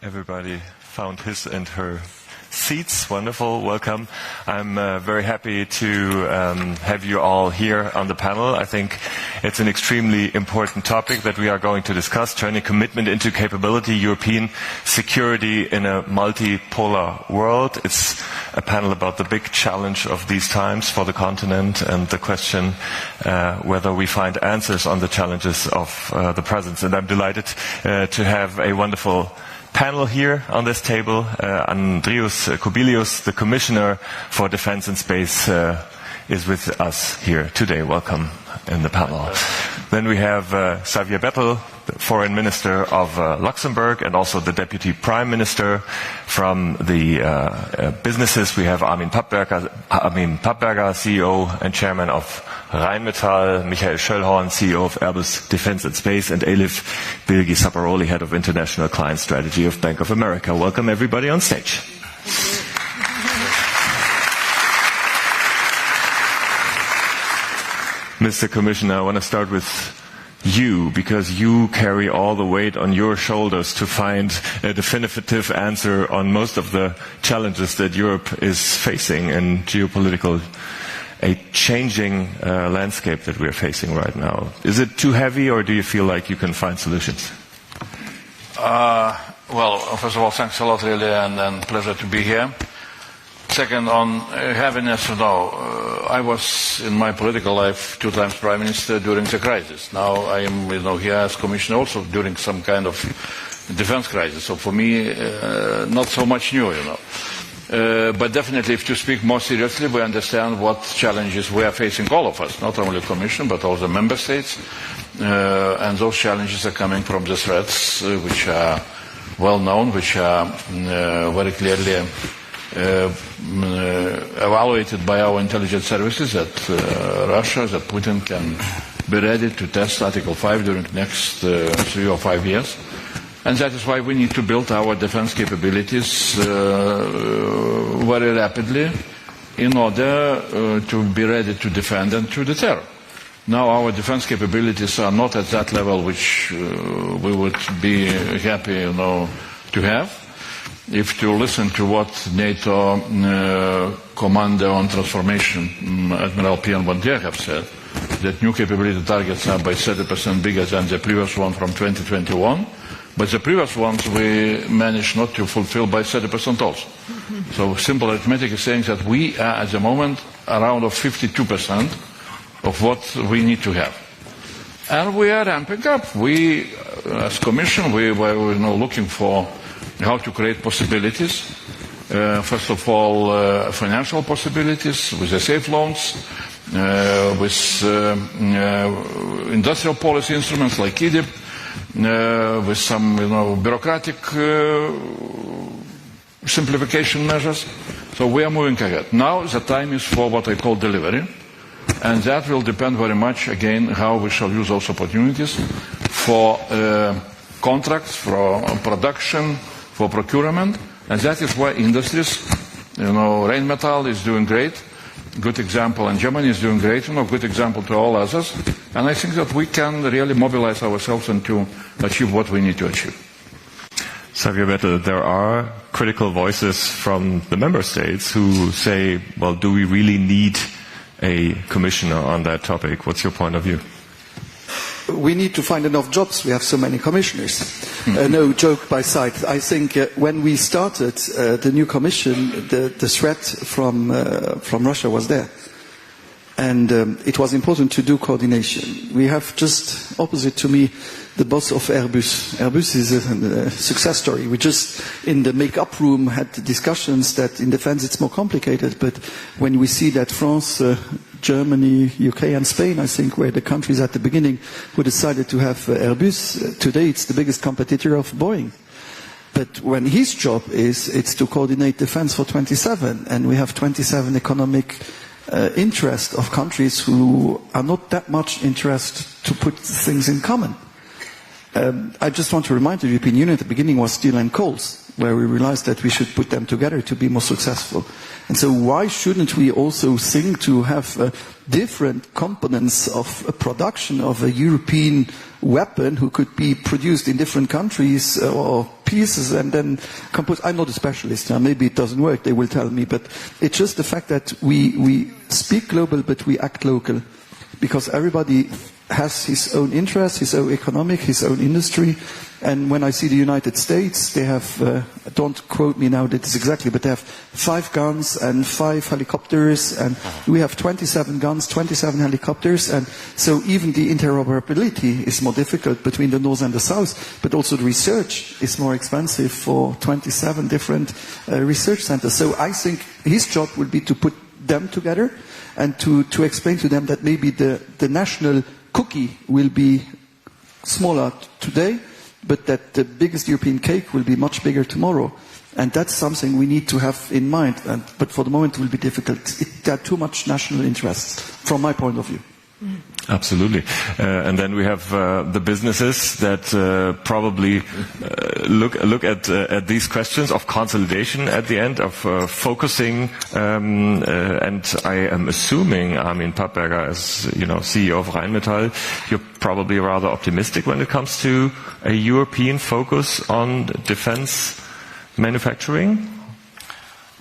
Everybody found his and her seats. Wonderful. Welcome. I'm very happy to have you all here on the panel. I think it's an extremely important topic that we are going to discuss, turning commitment into capability, European security in a multipolar world. It's a panel about the big challenge of these times for the continent and the question whether we find answers on the challenges of the present. And I'm delighted to have a wonderful panel here on this table. Andrius Kubilius, the Commissioner for Defense and Space, is with us here today. Welcome in the panel. Then we have Xavier Bettel, the Foreign Minister of Luxembourg, and also the Deputy Prime Minister. From the businesses, we have Armin Papperger, CEO and Chairman of Rheinmetall, Schoellhorn, CEO of Airbus Defense and Space, and Elif, Bilgi, Zapparoli, Head of International Client Strategy of Bank of America. Welcome everybody on stage. Mr. Commissioner, I want to start with you, because you carry all the weight on your shoulders to find a definitive answer on most of the challenges that Europe is facing in geopolitical, a changing landscape that we're facing right now. Is it too heavy, or do you feel like you can find solutions? Well, first of all, thanks a lot, really, and pleasure to be here. Second, on heaviness, I was in my political life 2 times Prime Minister during the crisis. Now I am, here as Commissioner also during some kind of defense crisis. So for me, not so much new, But definitely, if to speak more seriously, we understand what challenges we are facing, all of us, not only the Commission, but also Member States. And those challenges are coming from the threats which are well known, which are very clearly evaluated by our intelligence services, that Russia, that Putin can be ready to test Article 5 during the next 3 or 5 years. And that is why we need to build our defense capabilities very rapidly in order to be ready to defend and to deter. Now our defense capabilities are not at that level which we would be happy to have. If to listen to what NATO Commander on Transformation, Admiral Pierre Bondier, have said, that new capability targets are by 30% bigger than the previous one from 2021, but the previous ones we managed not to fulfill by 30% also. So simple arithmetic is saying that we are at the moment around 52% of what we need to have. And we are ramping up. We, as Commission, we were looking for how to create possibilities. First of all, financial possibilities with the safe loans, with industrial policy instruments like EDIP, with some bureaucratic simplification measures. So we are moving ahead. Now the time is for what I call delivery, and that will depend very much, again, how we shall use those opportunities for contracts, for production, for procurement, and that is why industries, Rheinmetall is doing great, good example, and Germany is doing great, good example to all others, and I think that we can really mobilize ourselves and to achieve what we need to achieve. Xavier Bettel, there are critical voices from the member states who say, well, do we really need a commissioner on that topic? What's your point of view? We need to find enough jobs. We have so many commissioners. No, joke by side. I think when we started the new commission, the threat from Russia was there. And it was important to do coordination. We have just opposite to me the boss of Airbus. Airbus is a success story. We just, in the make-up room, had discussions that in defense it's more complicated, but when we see that France, Germany, UK and Spain, I think, were the countries at the beginning who decided to have Airbus, today it's the biggest competitor of Boeing. But when his job it's to coordinate defense for 27, and we have 27 economic interest of countries who are not that much interested to put things in common. I just want to remind the European Union at the beginning was steel and coals. where we realized that we should put them together to be more successful. And so why shouldn't we also think to have different components of a production of a European weapon who could be produced in different countries or pieces and then composed? I'm not a specialist, maybe it doesn't work, they will tell me, but it's just the fact that we speak global but we act local, because everybody has his own interests, his own economic, his own industry. And when I see the United States, they have, don't quote me now that is exactly, but they have 5 guns and 5 helicopters, and we have 27 guns, 27 helicopters, and so even the interoperability is more difficult between the North and the South, but also the research is more expensive for 27 different research centers. So I think his job will be to put them together and to explain to them that maybe the national cookie will be smaller today, but that the biggest European cake will be much bigger tomorrow. And that's something we need to have in mind. But for the moment it will be difficult. There are too much national interests, from my point of view. Absolutely. And then we have the businesses that probably look at these questions of consolidation at the end, of focusing. And I am assuming, Armin Papperger, as CEO of Rheinmetall, you're probably rather optimistic when it comes to a European focus on defense manufacturing.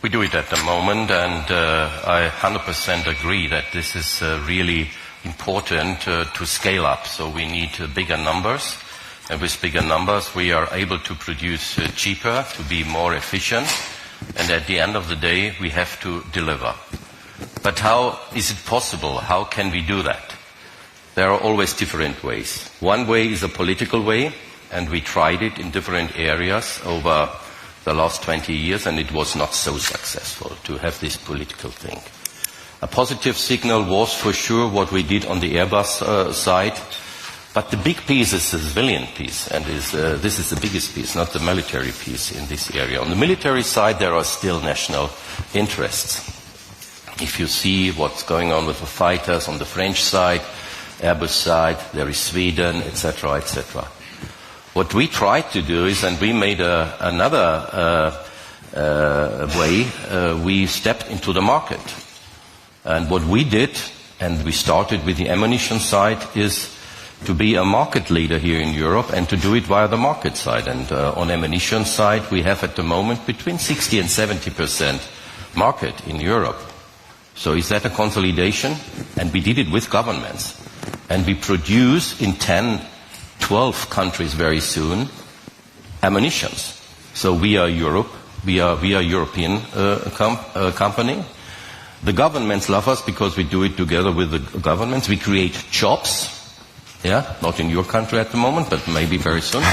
We do it at the moment, and I 100% agree that this is really important to scale up. So we need bigger numbers, and with bigger numbers we are able to produce cheaper, to be more efficient, and at the end of the day we have to deliver. But how is it possible? How can we do that? There are always different ways. One way is a political way, and we tried it in different areas over the last 20 years, and it was not so successful to have this political thing. A positive signal was for sure what we did on the Airbus side, but the big piece is the civilian piece, and this is the biggest piece, not the military piece in this area. On the military side there are still national interests. If you see what's going on with the fighters on the French side, Airbus side, there is Sweden, etc., etc. What we tried to do is, and we made another way, we stepped into the market. And what we did, and we started with the ammunition side, is to be a market leader here in Europe and to do it via the market side. And on ammunition side, we have at the moment between 60 and 70% market in Europe. So is that a consolidation? And we did it with governments. And we produce in 10, 12 countries very soon ammunitions. So we are Europe. We are European company. The governments love us because we do it together with the governments. We create jobs, not in your country at the moment, but maybe very soon.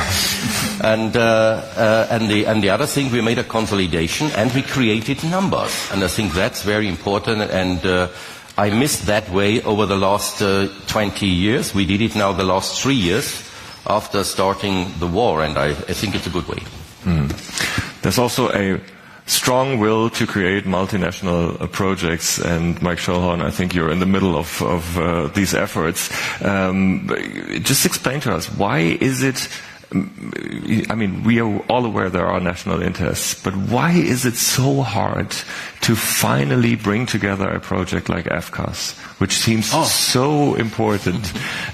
And the other thing, we made a consolidation and we created numbers. And I think that's very important. And I missed that way over the last 20 years. We did it now the last 3 years after starting the war, and I think it's a good way. There's also a strong will to create multinational projects, and Mike Schoellhorn, I think you're in the middle of these efforts. Just explain to us, why is it, I mean, we are all aware there are national interests, but why is it so hard to finally bring together a project like FCAS, which seems so important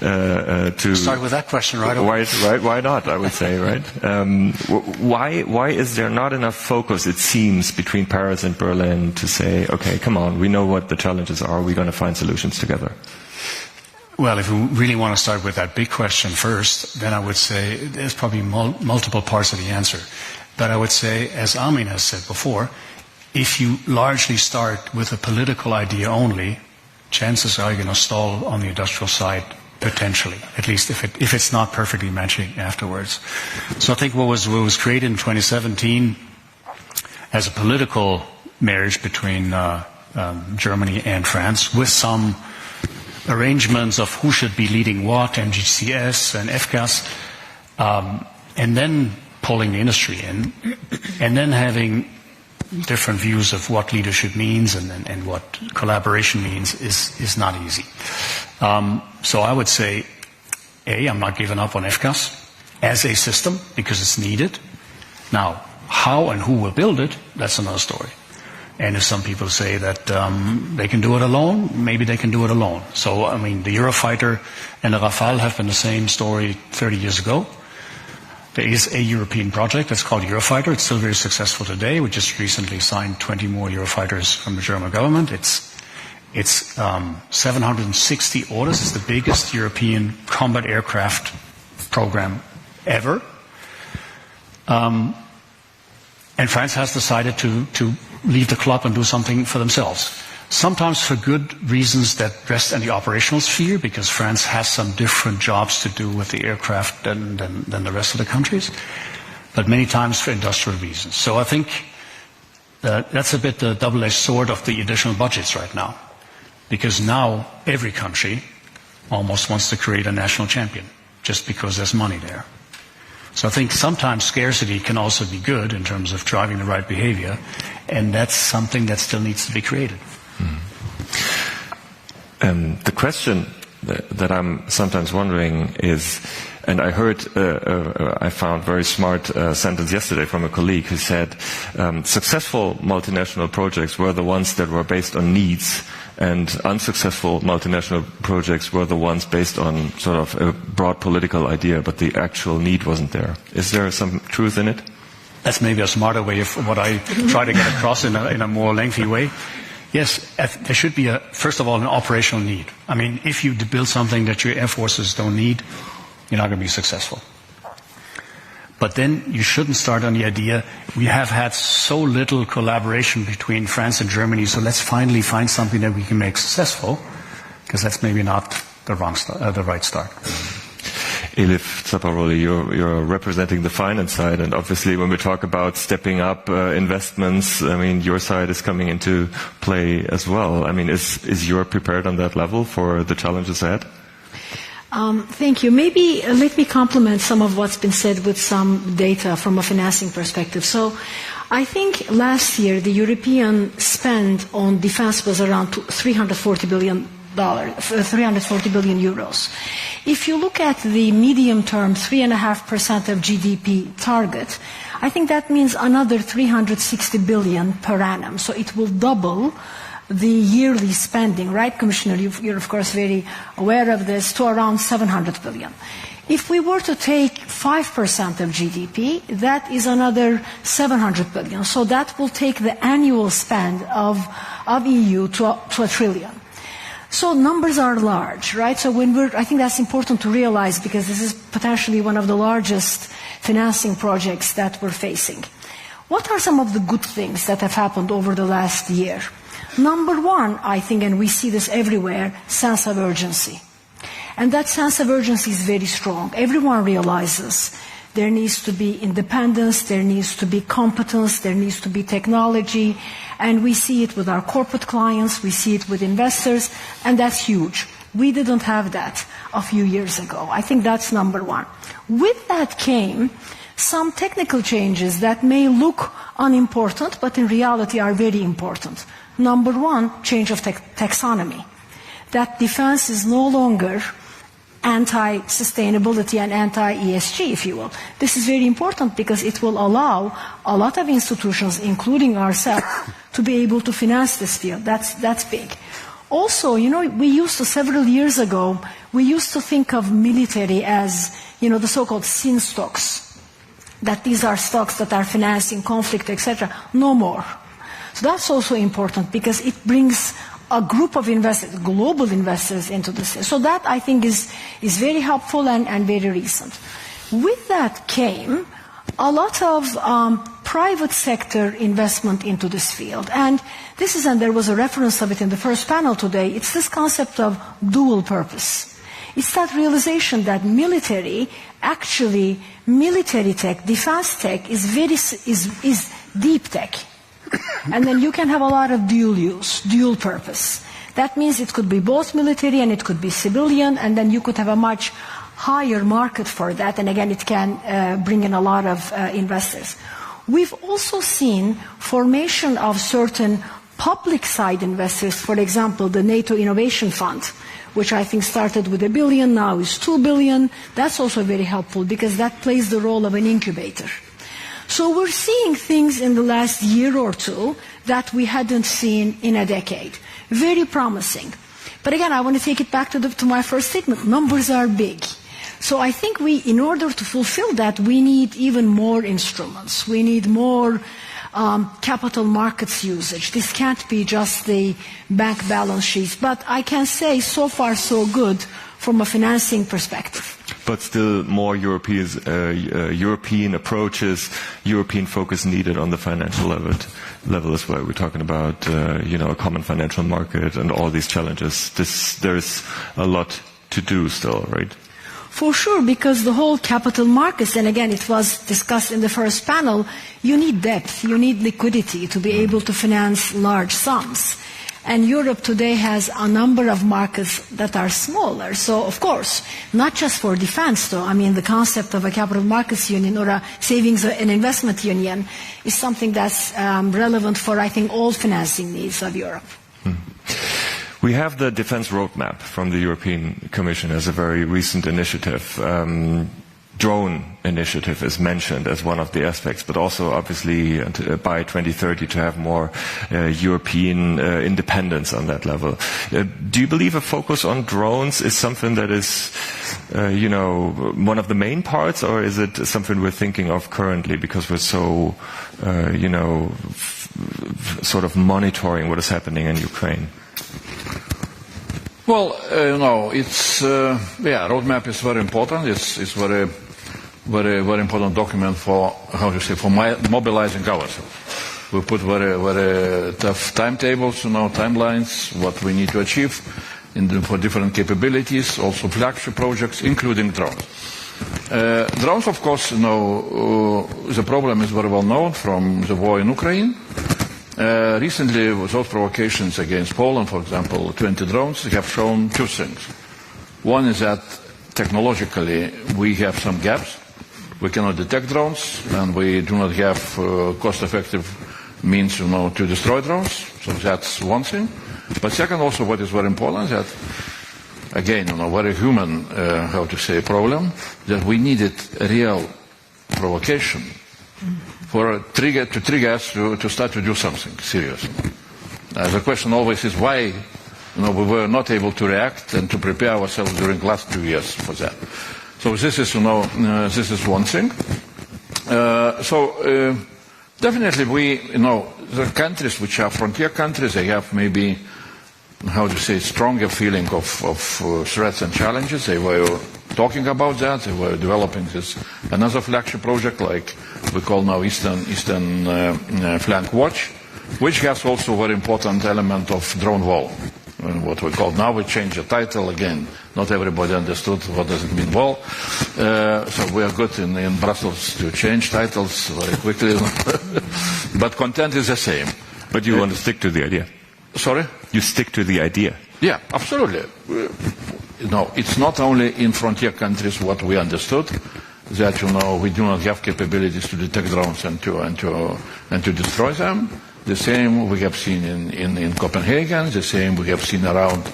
to... Start with that question right away. Why not, I would say, right? Why is there not enough focus, it seems, between Paris and Berlin to say, okay, come on, we know what the challenges are, we're going to find solutions together? Well, if we really want to start with that big question first, then I would say there's probably multiple parts of the answer. But I would say, as Armin has said before, if you largely start with a political idea only, chances are you're going to stall on the industrial side potentially, at least if it's not perfectly matching afterwards. So I think what was created in 2017 as a political marriage between Germany and France, with some arrangements of who should be leading what, MGCS and FCAS, and then pulling the industry in, and then having different views of what leadership means and what collaboration means is not easy. So I would say, I'm not giving up on FCAS as a system because it's needed. Now, How and who will build it, that's another story. And if some people say that they can do it alone, maybe they can do it alone. So, I mean, the Eurofighter and the Rafale have been the same story 30 years ago. There is a European project that's called Eurofighter. It's still very successful today. We just recently signed 20 more Eurofighters from the German government. It's 760 orders. It's the biggest European combat aircraft program ever. And France has decided to leave the club and do something for themselves. Sometimes for good reasons that rest in the operational sphere, because France has some different jobs to do with the aircraft than the rest of the countries, but many times for industrial reasons. So I think that's a bit the double-edged sword of the additional budgets right now, because now every country almost wants to create a national champion, just because there's money there. So I think sometimes scarcity can also be good in terms of driving the right behavior, and that's something that still needs to be created. The question that I'm sometimes wondering is, and I heard, I found very smart sentence yesterday from a colleague who said, successful multinational projects were the ones that were based on needs, and unsuccessful multinational projects were the ones based on sort of a broad political idea, but the actual need wasn't there. Is there some truth in it? That's maybe a smarter way of what I try to get across in a more lengthy way. Yes, there should be, first of all, an operational need. I mean, if you build something that your air forces don't need, you're not going to be successful. But then you shouldn't start on the idea, we have had so little collaboration between France and Germany, so let's finally find something that we can make successful, because that's maybe not the right start. Elif, Zapparoli, you're representing the finance side, and obviously when we talk about stepping up investments, I mean, your side is coming into play as well. I mean, is Europe prepared on that level for the challenges ahead? Thank you. Maybe let me complement some of what's been said with some data from a financing perspective. So I think last year the European spend on defense was around 340 billion euros. If you look at the medium-term 3.5% of GDP target, I think that means another 360 billion per annum. So it will double the yearly spending, right, Commissioner? You're of course very aware of this, to around 700 billion. If we were to take 5% of GDP, that is another 700 billion. So that will take the annual spend of EU to a trillion. So numbers are large, right? So I think that's important to realize, because this is potentially one of the largest financing projects that we're facing. What are some of the good things that have happened over the last year? Number one, I think, and we see this everywhere, sense of urgency. And that sense of urgency is very strong. Everyone realizes there needs to be independence, there needs to be competence, there needs to be technology, and we see it with our corporate clients, we see it with investors, and that's huge. We didn't have that a few years ago. I think that's number one. With that came some technical changes that may look unimportant, but in reality are very important. Number one, change of taxonomy. That defense is no longer anti-sustainability and anti-ESG, if you will. This is very important because it will allow a lot of institutions, including ourselves, to be able to finance this field. That's big. Also, several years ago, we used to think of military as, the so-called sin stocks, that these are stocks that are financing conflict, etc. No more. So that's also important because it brings a group of investors, global investors, into this. So that, I think, is very helpful and very recent. With that came a lot of private sector investment into this field. And there was a reference of it in the first panel today, it's this concept of dual purpose. It's that realization that military tech, defense tech is deep tech. And then you can have a lot of dual use, dual purpose. That means it could be both military and it could be civilian, and then you could have a much higher market for that, and again it can bring in a lot of investors. We've also seen formation of certain public side investors, for example the NATO Innovation Fund, which I think started with $1 billion, now is $2 billion. That's also very helpful because that plays the role of an incubator. So we're seeing things in the last year or two that we hadn't seen in a decade. Very promising. But again, I want to take it back to my first statement. Numbers are big. So I think in order to fulfill that, we need even more instruments. We need more capital markets usage. This can't be just the bank balance sheets. But I can say so far so good from a financing perspective. But still more European approaches, European focus needed on the financial level as well. We're talking about a common financial market and all these challenges. There's a lot to do still, right? For sure, because the whole capital markets, and again it was discussed in the first panel, you need depth, you need liquidity to be able to finance large sums. And Europe today has a number of markets that are smaller. So, of course, not just for defense, though. I mean, the concept of a capital markets union or a savings and investment union is something that's relevant for, I think, all financing needs of Europe. We have the defense roadmap from the European Commission as a very recent initiative. Drone initiative is mentioned as one of the aspects, but also obviously by 2030 to have more European independence on that level. Do you believe a focus on drones is something that is, one of the main parts, or is it something we're thinking of currently because we're so, sort of monitoring what is happening in Ukraine? Well, it's roadmap is very important. It's very important document for mobilizing ourselves. We put very tough timetables, timelines, what we need to achieve for different capabilities, also flagship projects, including drones. Drones, of course, the problem is very well known from the war in Ukraine. Recently, with those provocations against Poland, for example, 20 drones, have shown two things. One is that technologically we have some gaps. We cannot detect drones, and we do not have cost-effective means, to destroy drones. So that's one thing. But second, also, what is very important, that again, very human, problem, that we needed a real provocation to trigger us to start to do something serious. The question always is why we were not able to react and to prepare ourselves during the last 2 years for that. So this is one thing. Definitely the countries which are frontier countries, they have maybe, stronger feeling of threats and challenges. They were talking about that. They were developing another flagship project, like we call now Eastern Flank Watch, which has also a very important element of drone wall. What we call now, we change the title again. Not everybody understood what does it mean wall. So we are good in Brussels to change titles very quickly. But content is the same. But you want to stick to the idea? Sorry? You stick to the idea? Yeah, absolutely. It's not only in frontier countries what we understood, that we do not have capabilities to detect drones and to destroy them. The same we have seen in Copenhagen. The same we have seen around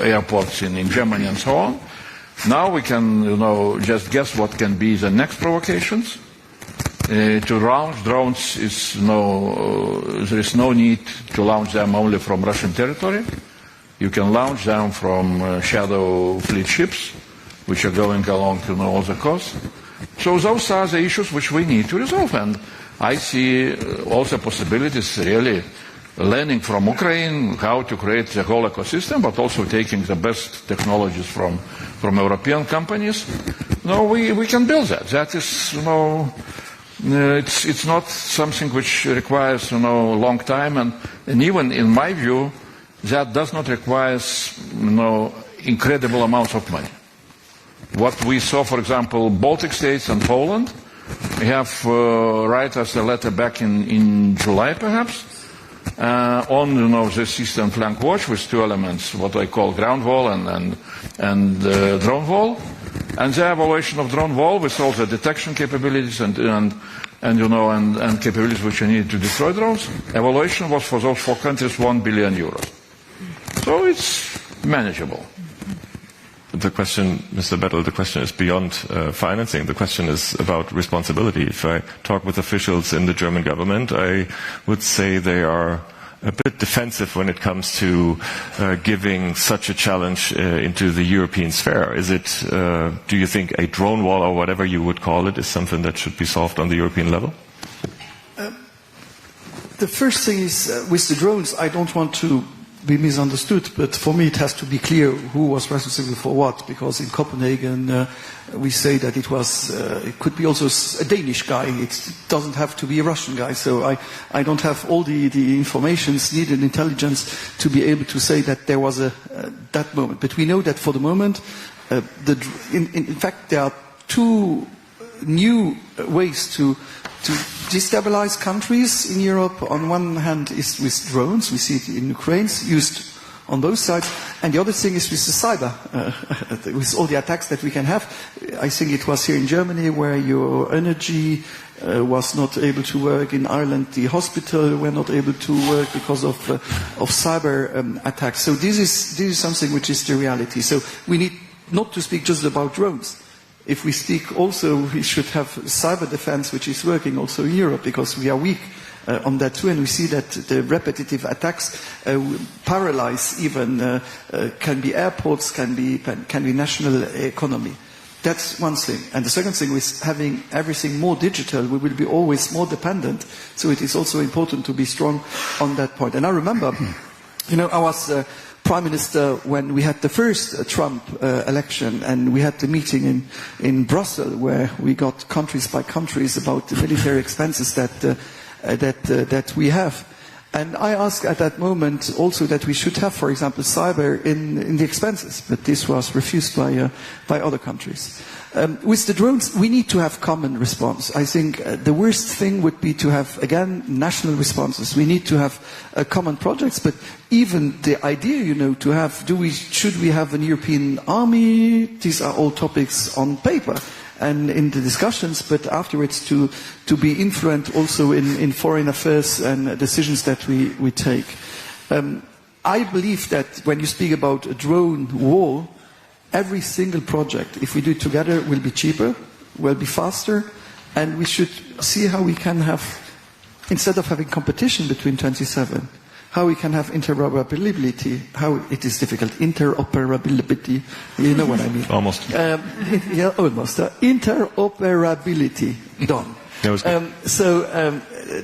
airports in Germany and so on. Now we can just guess what can be the next provocations. To launch drones there is no need to launch them only from Russian territory. You can launch them from shadow fleet ships, which are going along all the coast. So those are the issues which we need to resolve, and I see also possibilities really learning from Ukraine how to create the whole ecosystem, but also taking the best technologies from European companies. We can build that. That is, it's not something which requires, long time, and even in my view, that does not require, incredible amounts of money. What we saw, for example, Baltic states and Poland, we have write us a letter back in July, perhaps, on the Eastern Flank Watch with two elements, what I call ground wall and drone wall, and the evaluation of drone wall with all the detection capabilities and capabilities which are needed to destroy drones. Evaluation was for those four countries €1 billion. So it's manageable. the question, Mr. Bettel, the question is beyond financing. The question is about responsibility. If I talk with officials in the German government, I would say they are a bit defensive when it comes to giving such a challenge into the European sphere. Is it, do you think a drone wall or whatever you would call it is something that should be solved on the European level? The first thing is, with the drones, I don't want to be misunderstood, but for me it has to be clear who was responsible for what, because in Copenhagen we say that it could be also a Danish guy, it doesn't have to be a Russian guy, so I don't have all the informations needed, intelligence, to be able to say that there was that moment. But we know that for the moment, in fact there are two new ways to destabilize countries in Europe. On one hand is with drones, we see it in Ukraine, used on both sides, and the other thing is with the cyber, with all the attacks that we can have. I think it was here in Germany where your energy was not able to work. In Ireland, the hospital were not able to work because of cyber attacks. So this is something which is the reality. So we need not to speak just about drones. If we speak also, we should have cyber defense, which is working also in Europe, because we are weak on that too, and we see that the repetitive attacks paralyze even, can be airports, can be national economy. That's one thing. And the second thing is having everything more digital, we will be always more dependent, so it is also important to be strong on that point. And I remember, I was Prime Minister when we had the first Trump election, and we had the meeting in Brussels where we got countries by countries about the military expenses that we have. And I asked at that moment also that we should have, for example, cyber in the expenses, but this was refused by other countries. With the drones, we need to have common response. I think the worst thing would be to have, again, national responses. We need to have common projects, but even the idea, to have, should we have an European army? These are all topics on paper and in the discussions, but afterwards to be influent also in foreign affairs and decisions that we take. I believe that when you speak about a drone wall, every single project, if we do it together, will be cheaper, will be faster, and we should see how we can have, instead of having competition between 27, how we can have interoperability, how it is difficult, interoperability, you know what I mean? Almost. Yeah, almost. Interoperability, done.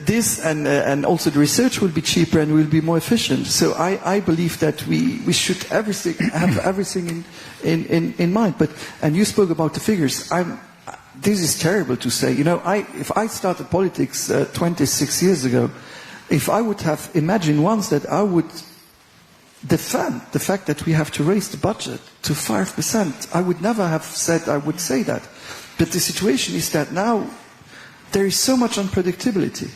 This and also the research will be cheaper and will be more efficient. So I believe that we should have everything in mind. And you spoke about the figures. This is terrible to say. If I started politics 26 years ago, if I would have imagined once that I would defend the fact that we have to raise the budget to 5%, I would never have said I would say that. But the situation is that now there is so much unpredictability.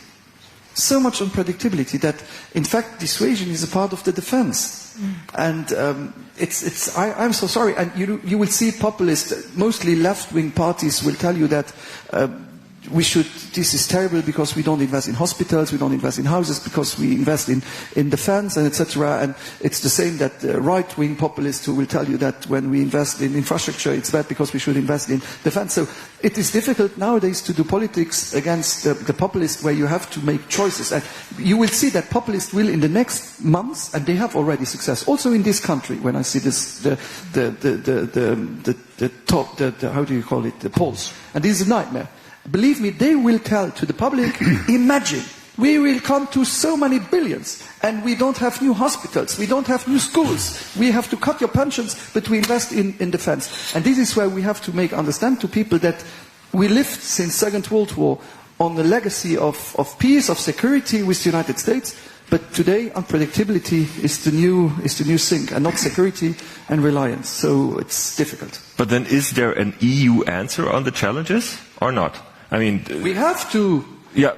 So much unpredictability that, in fact, dissuasion is a part of the defense. And I'm so sorry. And you will see populists, mostly left-wing parties, will tell you that this is terrible because we don't invest in hospitals, we don't invest in houses, because we invest in defense and etc. And it's the same that right-wing populists who will tell you that when we invest in infrastructure, it's bad because we should invest in defense. So it is difficult nowadays to do politics against the populists where you have to make choices. And you will see that populists will in the next months, and they have already success, also in this country, when I see this, how do you call it, the polls. And this is a nightmare. Believe me, they will tell to the public, imagine, we will come to so many billions, and we don't have new hospitals, we don't have new schools, we have to cut your pensions, but we invest in defense. And this is where we have to understand to people that we lived since Second World War on the legacy of peace, of security with the United States, but today unpredictability is the new thing, and not security and reliance. So it's difficult. But then is there an EU answer on the challenges or not? I mean, we have to. Yeah.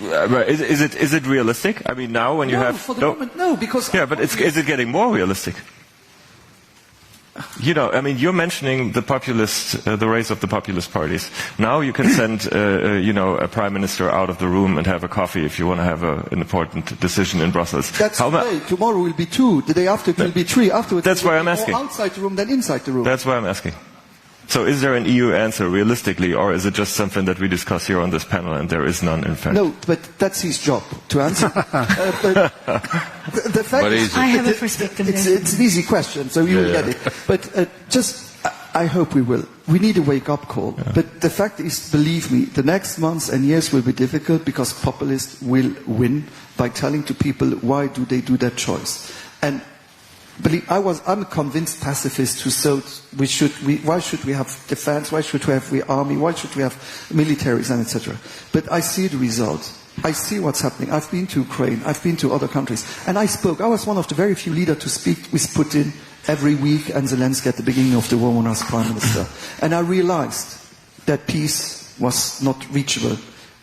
Is it realistic? I mean, now when you have for the moment, no, because but is it getting more realistic? you're mentioning the populist, the rise of the populist parties. Now you can send, a prime minister out of the room and have a coffee if you want to have an important decision in Brussels. That's today. Tomorrow will be 2. The day after it will be 3. Afterwards, that's why I'm asking. More outside the room than inside the room. That's why I'm asking. So is there an EU answer realistically, or is it just something that we discuss here on this panel and there is none in fact? No, but that's his job to answer. But the fact is, I have a perspective. It's an easy question, so you will get it. But I hope we will. We need a wake-up call. Yeah. But the fact is, believe me, the next months and years will be difficult because populists will win by telling to people why do they do that choice. And I'm a convinced pacifist who thought why should we have defense, why should we have the army, why should we have militaries and etc. But I see the result. I see what's happening. I've been to Ukraine, I've been to other countries, and I was one of the very few leaders to speak with Putin every week and Zelensky at the beginning of the war when I was Prime Minister. And I realized that peace was not reachable,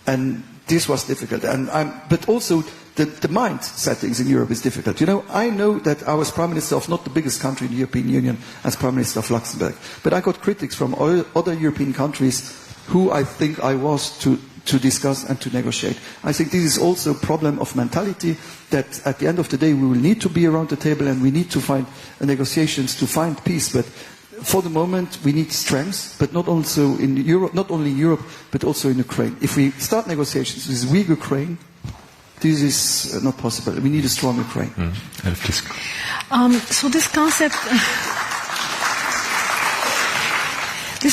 and this was difficult. But also the mind settings in Europe is difficult. I know that I was Prime Minister of not the biggest country in the European Union as Prime Minister of Luxembourg. But I got critics from other European countries who I think I was to discuss and to negotiate. I think this is also a problem of mentality that at the end of the day we will need to be around the table and we need to find negotiations to find peace. But for the moment we need strength, but not only in Europe, but also in Ukraine. If we start negotiations with weak Ukraine, this is not possible. We need a strong Ukraine. So this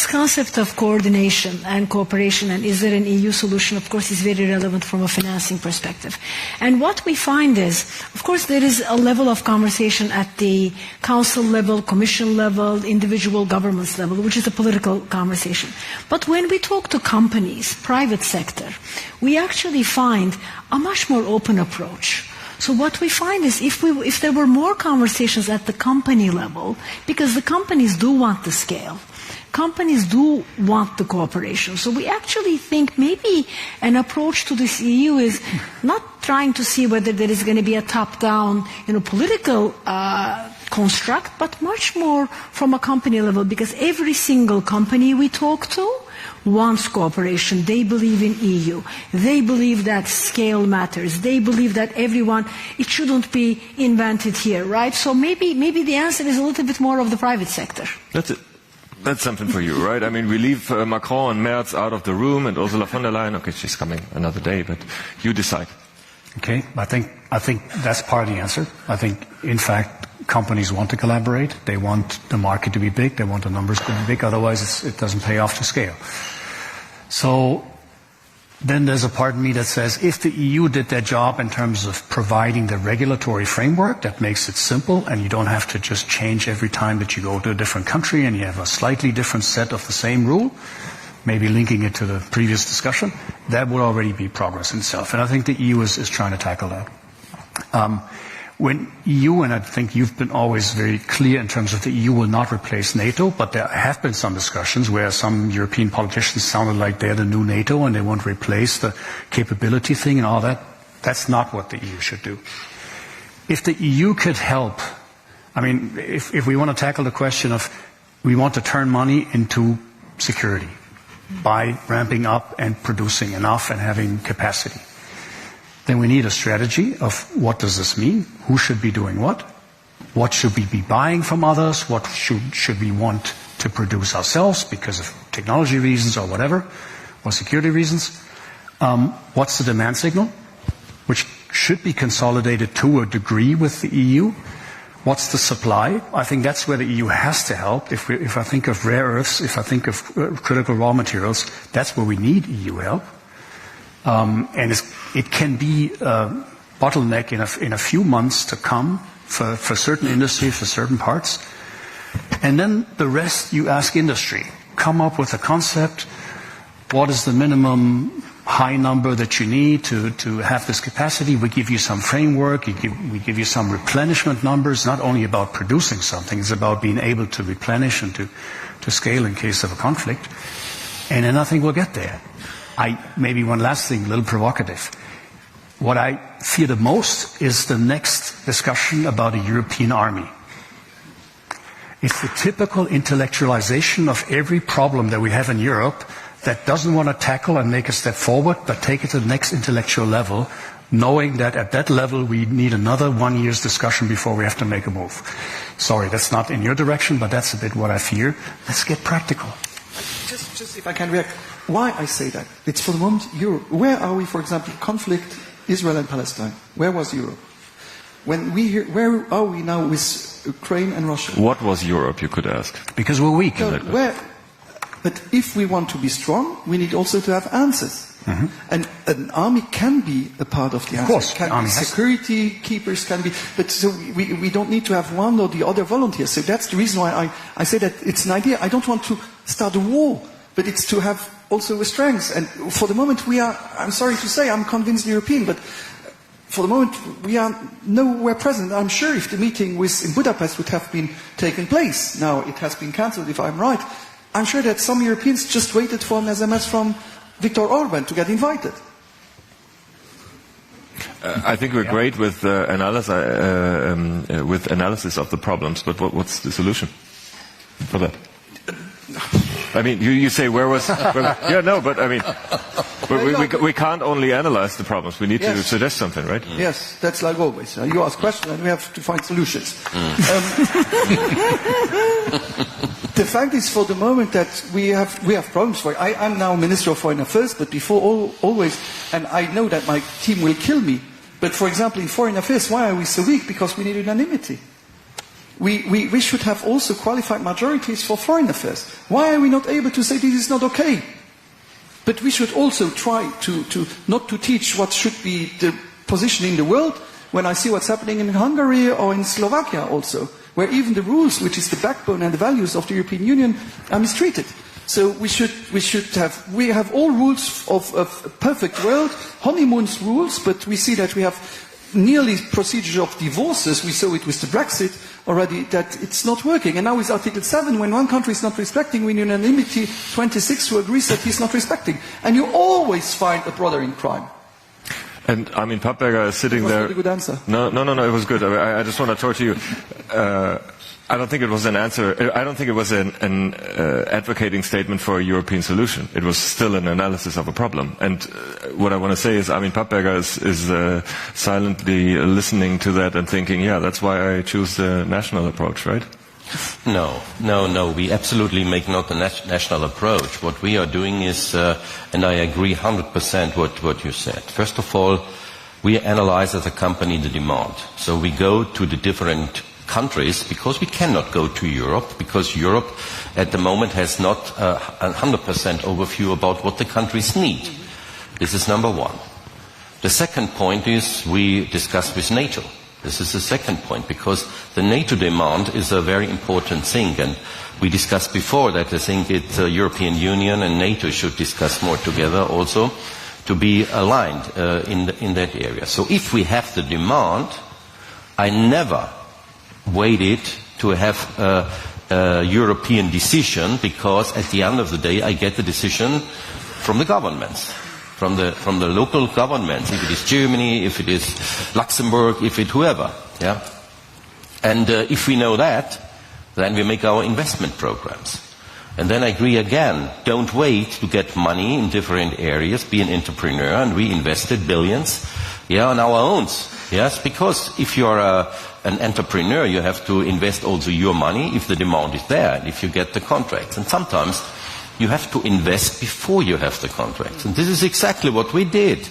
concept of coordination and cooperation and is there an EU solution, of course, is very relevant from a financing perspective. And what we find is, of course, there is a level of conversation at the council level, commission level, individual governments level, which is a political conversation. But when we talk to companies, private sector, we actually find a much more open approach. So what we find is if there were more conversations at the company level, because the companies do want the scale, companies do want the cooperation. So we actually think maybe an approach to this EU is not trying to see whether there is going to be a top-down, political construct, but much more from a company level, because every single company we talk to wants cooperation. They believe in EU. They believe that scale matters. They believe that it shouldn't be invented here, right? So maybe the answer is a little bit more of the private sector. That's it. That's something for you, right? I mean, we leave Macron and Merz out of the room and Ursula von der Leyen. Okay, she's coming another day, but you decide. Okay, I think that's part of the answer. I think, in fact, companies want to collaborate. They want the market to be big. They want the numbers to be big. Otherwise, it doesn't pay off to scale. So then there's a part of me that says if the EU did their job in terms of providing the regulatory framework that makes it simple and you don't have to just change every time that you go to a different country and you have a slightly different set of the same rule, maybe linking it to the previous discussion, that would already be progress in itself. And I think the EU is trying to tackle that. When EU, and I think you've been always very clear in terms of the EU will not replace NATO, but there have been some discussions where some European politicians sounded like they're the new NATO and they want to replace the capability thing and all that. That's not what the EU should do. If the EU could help, if we want to tackle the question of we want to turn money into security by ramping up and producing enough and having capacity, then we need a strategy of what does this mean, who should be doing what should we be buying from others, what should we want to produce ourselves because of technology reasons or whatever, or security reasons. What's the demand signal, which should be consolidated to a degree with the EU. What's the supply? I think that's where the EU has to help. If I think of rare earths, if I think of critical raw materials, that's where we need EU help. And it can be a bottleneck in a few months to come for certain industries, for certain parts. And then the rest you ask industry. Come up with a concept. What is the minimum high number that you need to have this capacity? We give you some framework. We give you some replenishment numbers. Not only about producing something, it's about being able to replenish and to scale in case of a conflict. And then I think we'll get there. Maybe one last thing, a little provocative. What I fear the most is the next discussion about a European army. It's the typical intellectualization of every problem that we have in Europe that doesn't want to tackle and make a step forward, but take it to the next intellectual level, knowing that at that level we need another 1 year's discussion before we have to make a move. Sorry, that's not in your direction, but that's a bit what I fear. Let's get practical. Just if I can react, why I say that? It's for the moment Europe. Where are we, for example, conflict, Israel and Palestine? Where was Europe? Where are we now with Ukraine and Russia? What was Europe, you could ask? Because we're weak. No, but if we want to be strong, we need also to have answers. Mm-hmm. And an army can be a part of the answer. Of course, security keepers can be. But so we don't need to have one or the other volunteers. So that's the reason why I say that it's an idea. I don't want to start a war, but it's to have also a strength. And for the moment I'm sorry to say, I'm convinced European, but for the moment we are nowhere present. I'm sure if the meeting in Budapest would have been taken place, now it has been cancelled if I'm right, I'm sure that some Europeans just waited for an SMS from Viktor Orban to get invited. I think we're great with analysis of the problems, but what's the solution for that? I mean, you say where was? Yeah, no, but I mean, we can't only analyze the problems. We need to suggest something, right? Yes, that's like always. You ask questions, and we have to find solutions. The fact is, for the moment, that we have problems. I'm now Minister of Foreign Affairs, but before always, and I know that my team will kill me. But for example, in Foreign Affairs, why are we so weak? Because we need unanimity. We should have also qualified majorities for Foreign Affairs. Why are we not able to say this is not okay? But we should also try to not to teach what should be the position in the world. When I see what's happening in Hungary or in Slovakia also, where even the rules, which is the backbone and the values of the European Union, are mistreated. So we have all rules of a perfect world, honeymoon's rules, but we see that we have nearly procedure of divorces. We saw it with the Brexit already, that it's not working. And now with Article 7, when one country is not respecting, we need unanimity 26 who agrees that he's not respecting. And you always find a brother in crime. And I mean, Papperger is sitting there. That was a good answer. No, it was good. I just want to talk to you. I don't think it was an answer. I don't think it was an advocating statement for a European solution. It was still an analysis of a problem. And what I want to say is, I mean, Papperger is silently listening to that and thinking, yeah, that's why I choose the national approach, right? No. We absolutely make not the national approach. What we are doing is, and I agree 100% what you said. First of all, we analyze as a company the demand. So we go to the different countries because we cannot go to Europe because Europe at the moment has not 100% overview about what the countries need. This is number one. The second point is we discuss with NATO. This is the second point, because the NATO demand is a very important thing, and we discussed before that I think the European Union and NATO should discuss more together also to be aligned in that area. So if we have the demand, I never waited to have a European decision, because at the end of the day I get the decision from the governments. From the local governments, if it is Germany, if it is Luxembourg, if it whoever, yeah. And if we know that, then we make our investment programs. And then I agree again, don't wait to get money in different areas, be an entrepreneur, and we invested billions, yeah, on our own. Yes, because if you are an entrepreneur, you have to invest also your money if the demand is there, and if you get the contracts. And sometimes you have to invest before you have the contracts. And this is exactly what we did.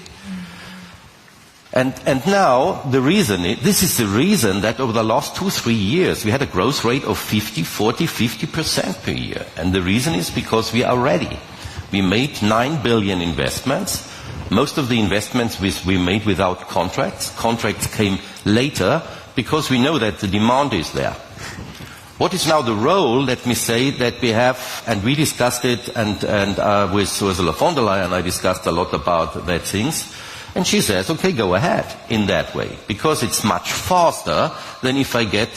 And now this is the reason that over the last 2-3 years we had a growth rate of 50% per year. And the reason is because we are ready. We made 9 billion investments. Most of the investments we made without contracts. Contracts came later because we know that the demand is there. What is now the role, let me say, that we have, and we discussed it, and with Ursula von der Leyen I discussed a lot about that things, and she says, okay, go ahead in that way, because it's much faster than if I get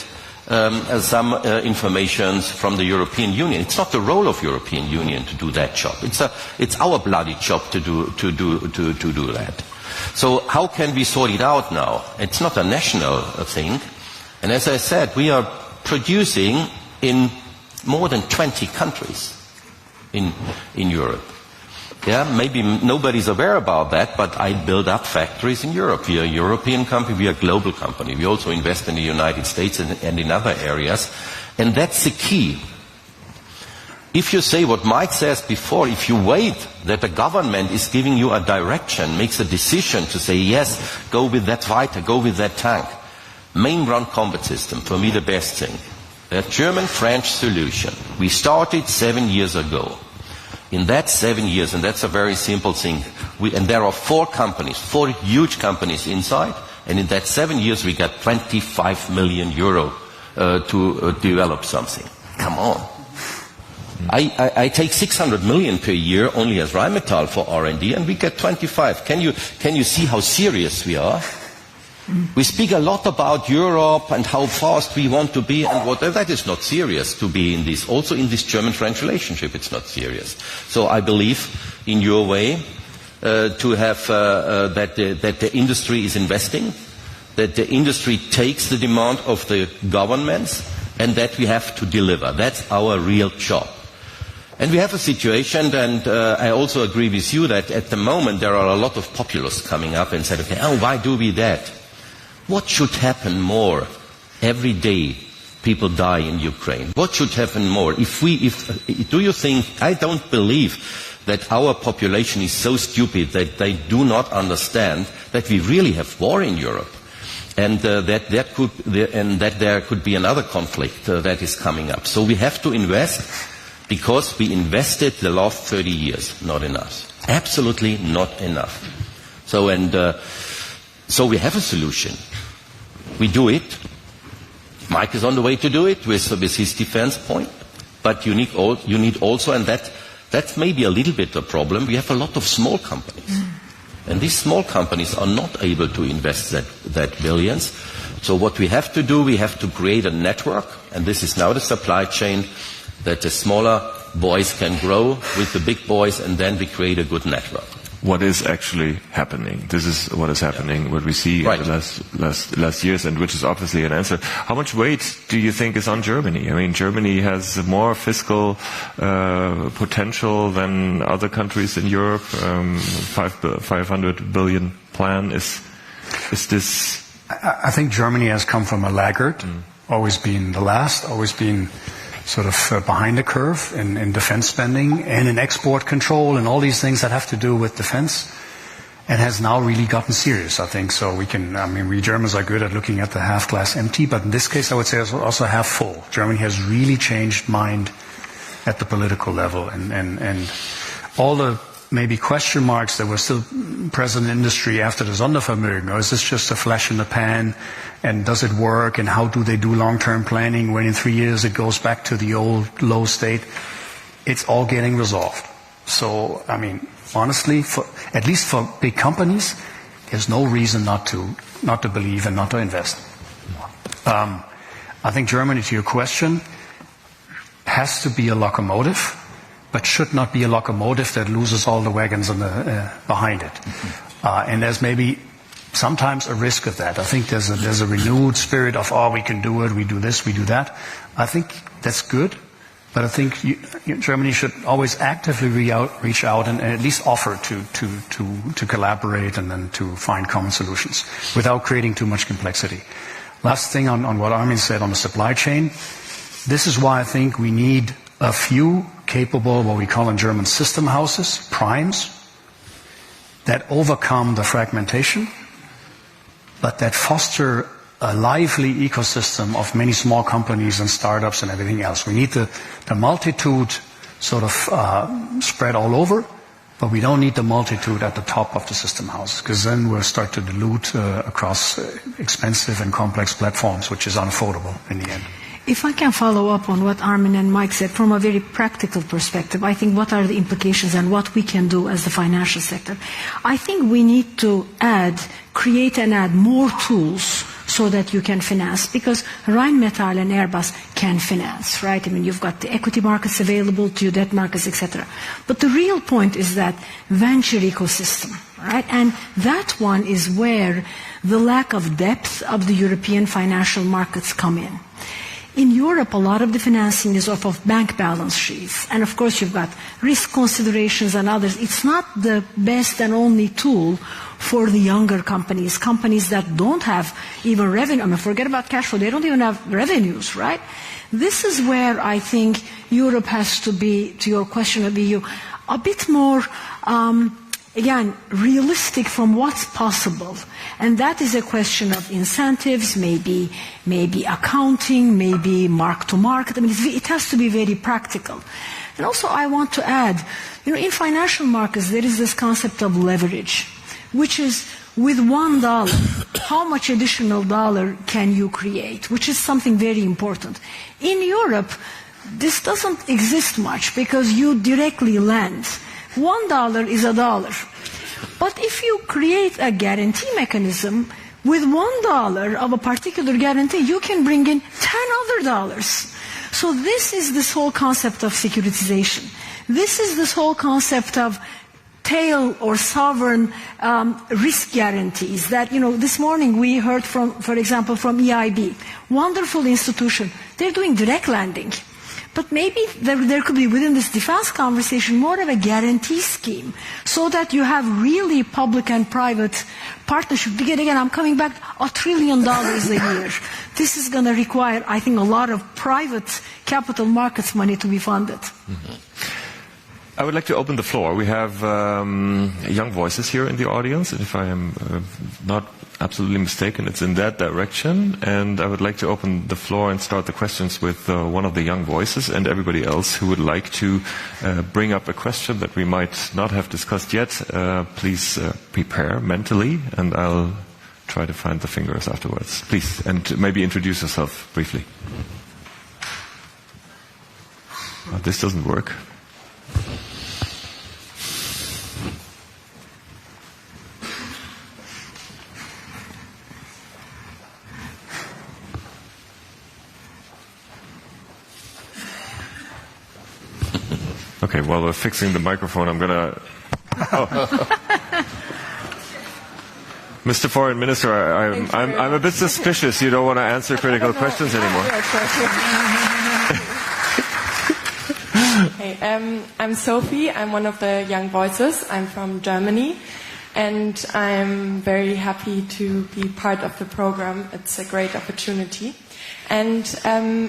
some information from the European Union. It's not the role of European Union to do that job. It's our bloody job to do that. So how can we sort it out now? It's not a national thing, and as I said, we are producing in more than 20 countries in Europe. Yeah, maybe nobody's aware about that, but I build up factories in Europe. We are a European company, we are a global company. We also invest in the United States and in other areas. And that's the key. If you say what Mike says before, if you wait that the government is giving you a direction, makes a decision to say, yes, go with that fighter, go with that tank. Main ground combat system, for me the best thing. The German-French solution. We started 7 years ago. In that 7 years, and that's a very simple thing, and there are 4 companies, 4 huge companies inside, and in that 7 years we got 25 million euro to develop something. Come on. I take 600 million per year only as Rheinmetall for R&D, and we get 25. Can you see how serious we are? We speak a lot about Europe and how fast we want to be and whatever. That is not serious to be in this. Also in this German-French relationship, it's not serious. So I believe in your way to have that the industry is investing, that the industry takes the demand of the governments, and that we have to deliver. That's our real job. And we have a situation, and I also agree with you that at the moment there are a lot of populists coming up and said, okay, why do we that? What should happen more? Every day people die in Ukraine. What should happen more? Do you think, I don't believe that our population is so stupid that they do not understand that we really have war in Europe. And that there could be another conflict that is coming up. So we have to invest, because we invested the last 30 years. Not enough. Absolutely not enough. So we have a solution. We do it. Mike is on the way to do it with his defense point. But you need also, and that's maybe a little bit a problem, we have a lot of small companies. And these small companies are not able to invest that billions. So what we have to do, we have to create a network, and this is now the supply chain, that the smaller boys can grow with the big boys, and then we create a good network. What is actually happening? This is what is happening, what we see in the last years, and which is obviously an answer. How much weight do you think is on Germany? I mean, Germany has more fiscal potential than other countries in Europe. 500 billion plan. Is this? I think Germany has come from a laggard, always been the last, always been sort of behind the curve in defense spending and in export control and all these things that have to do with defense, and has now really gotten serious, I think. So we Germans are good at looking at the half glass empty, but in this case I would say it's also half full. Germany has really changed mind at the political level, and all the maybe question marks that were still present in industry after the Sondervermögen, or is this just a flash in the pan, and does it work, and how do they do long-term planning when in 3 years it goes back to the old low state? It's all getting resolved. So, honestly, at least for big companies, there's no reason not to believe and not to invest. I think Germany, to your question, has to be a locomotive, but should not be a locomotive that loses all the wagons behind it. And there's maybe sometimes a risk of that. I think there's a renewed spirit of, we can do it, we do this, we do that. I think that's good, but I think Germany should always actively reach out and at least offer to collaborate and then to find common solutions without creating too much complexity. Last thing on what Armin said on the supply chain. This is why I think we need a few capable, what we call in German, system houses, primes, that overcome the fragmentation, but that foster a lively ecosystem of many small companies and startups and everything else. We need the multitude sort of spread all over, but we don't need the multitude at the top of the system house, because then we'll start to dilute across expensive and complex platforms, which is unaffordable in the end. If I can follow up on what Armin and Mike said from a very practical perspective, I think what are the implications and what we can do as the financial sector? I think we need to create and add more tools so that you can finance, because Rheinmetall and Airbus can finance, right? You've got the equity markets available to you, debt markets, etc. But the real point is that venture ecosystem, right? And that one is where the lack of depth of the European financial markets come in. In Europe, a lot of the financing is off of bank balance sheets. And of course, you've got risk considerations and others. It's not the best and only tool for the younger companies that don't have even revenue. I mean, forget about cash flow. They don't even have revenues, right? This is where I think Europe has to be, to your question of EU, a bit more, again, realistic from what's possible. And that is a question of incentives, maybe accounting, maybe mark-to-market. I mean, it has to be very practical. And also I want to add, in financial markets there is this concept of leverage, which is with $1, how much additional dollar can you create, which is something very important. In Europe, this doesn't exist much because you directly lend. $1 is $1. But if you create a guarantee mechanism, with $1 of a particular guarantee, you can bring in $10 other. So this is this whole concept of securitization. This is this whole concept of tail or sovereign risk guarantees that, this morning we heard from, for example, from EIB. Wonderful institution. They're doing direct lending. But maybe there could be within this defense conversation more of a guarantee scheme so that you have really public and private partnership. Again, I'm coming back, $1 trillion a year. This is going to require, I think, a lot of private capital markets money to be funded. Mm-hmm. I would like to open the floor. We have young voices here in the audience, and if I am not absolutely mistaken, it's in that direction. And I would like to open the floor and start the questions with one of the young voices and everybody else who would like to bring up a question that we might not have discussed yet. Please prepare mentally, and I'll try to find the fingers afterwards. Please, and maybe introduce yourself briefly. This doesn't work. Okay, while we're fixing the microphone, I'm going to... Mr. Foreign Minister, I'm a bit suspicious. You don't want to answer critical questions anymore. Hey, I'm Sophie. I'm one of the young voices. I'm from Germany. And I'm very happy to be part of the program. It's a great opportunity. And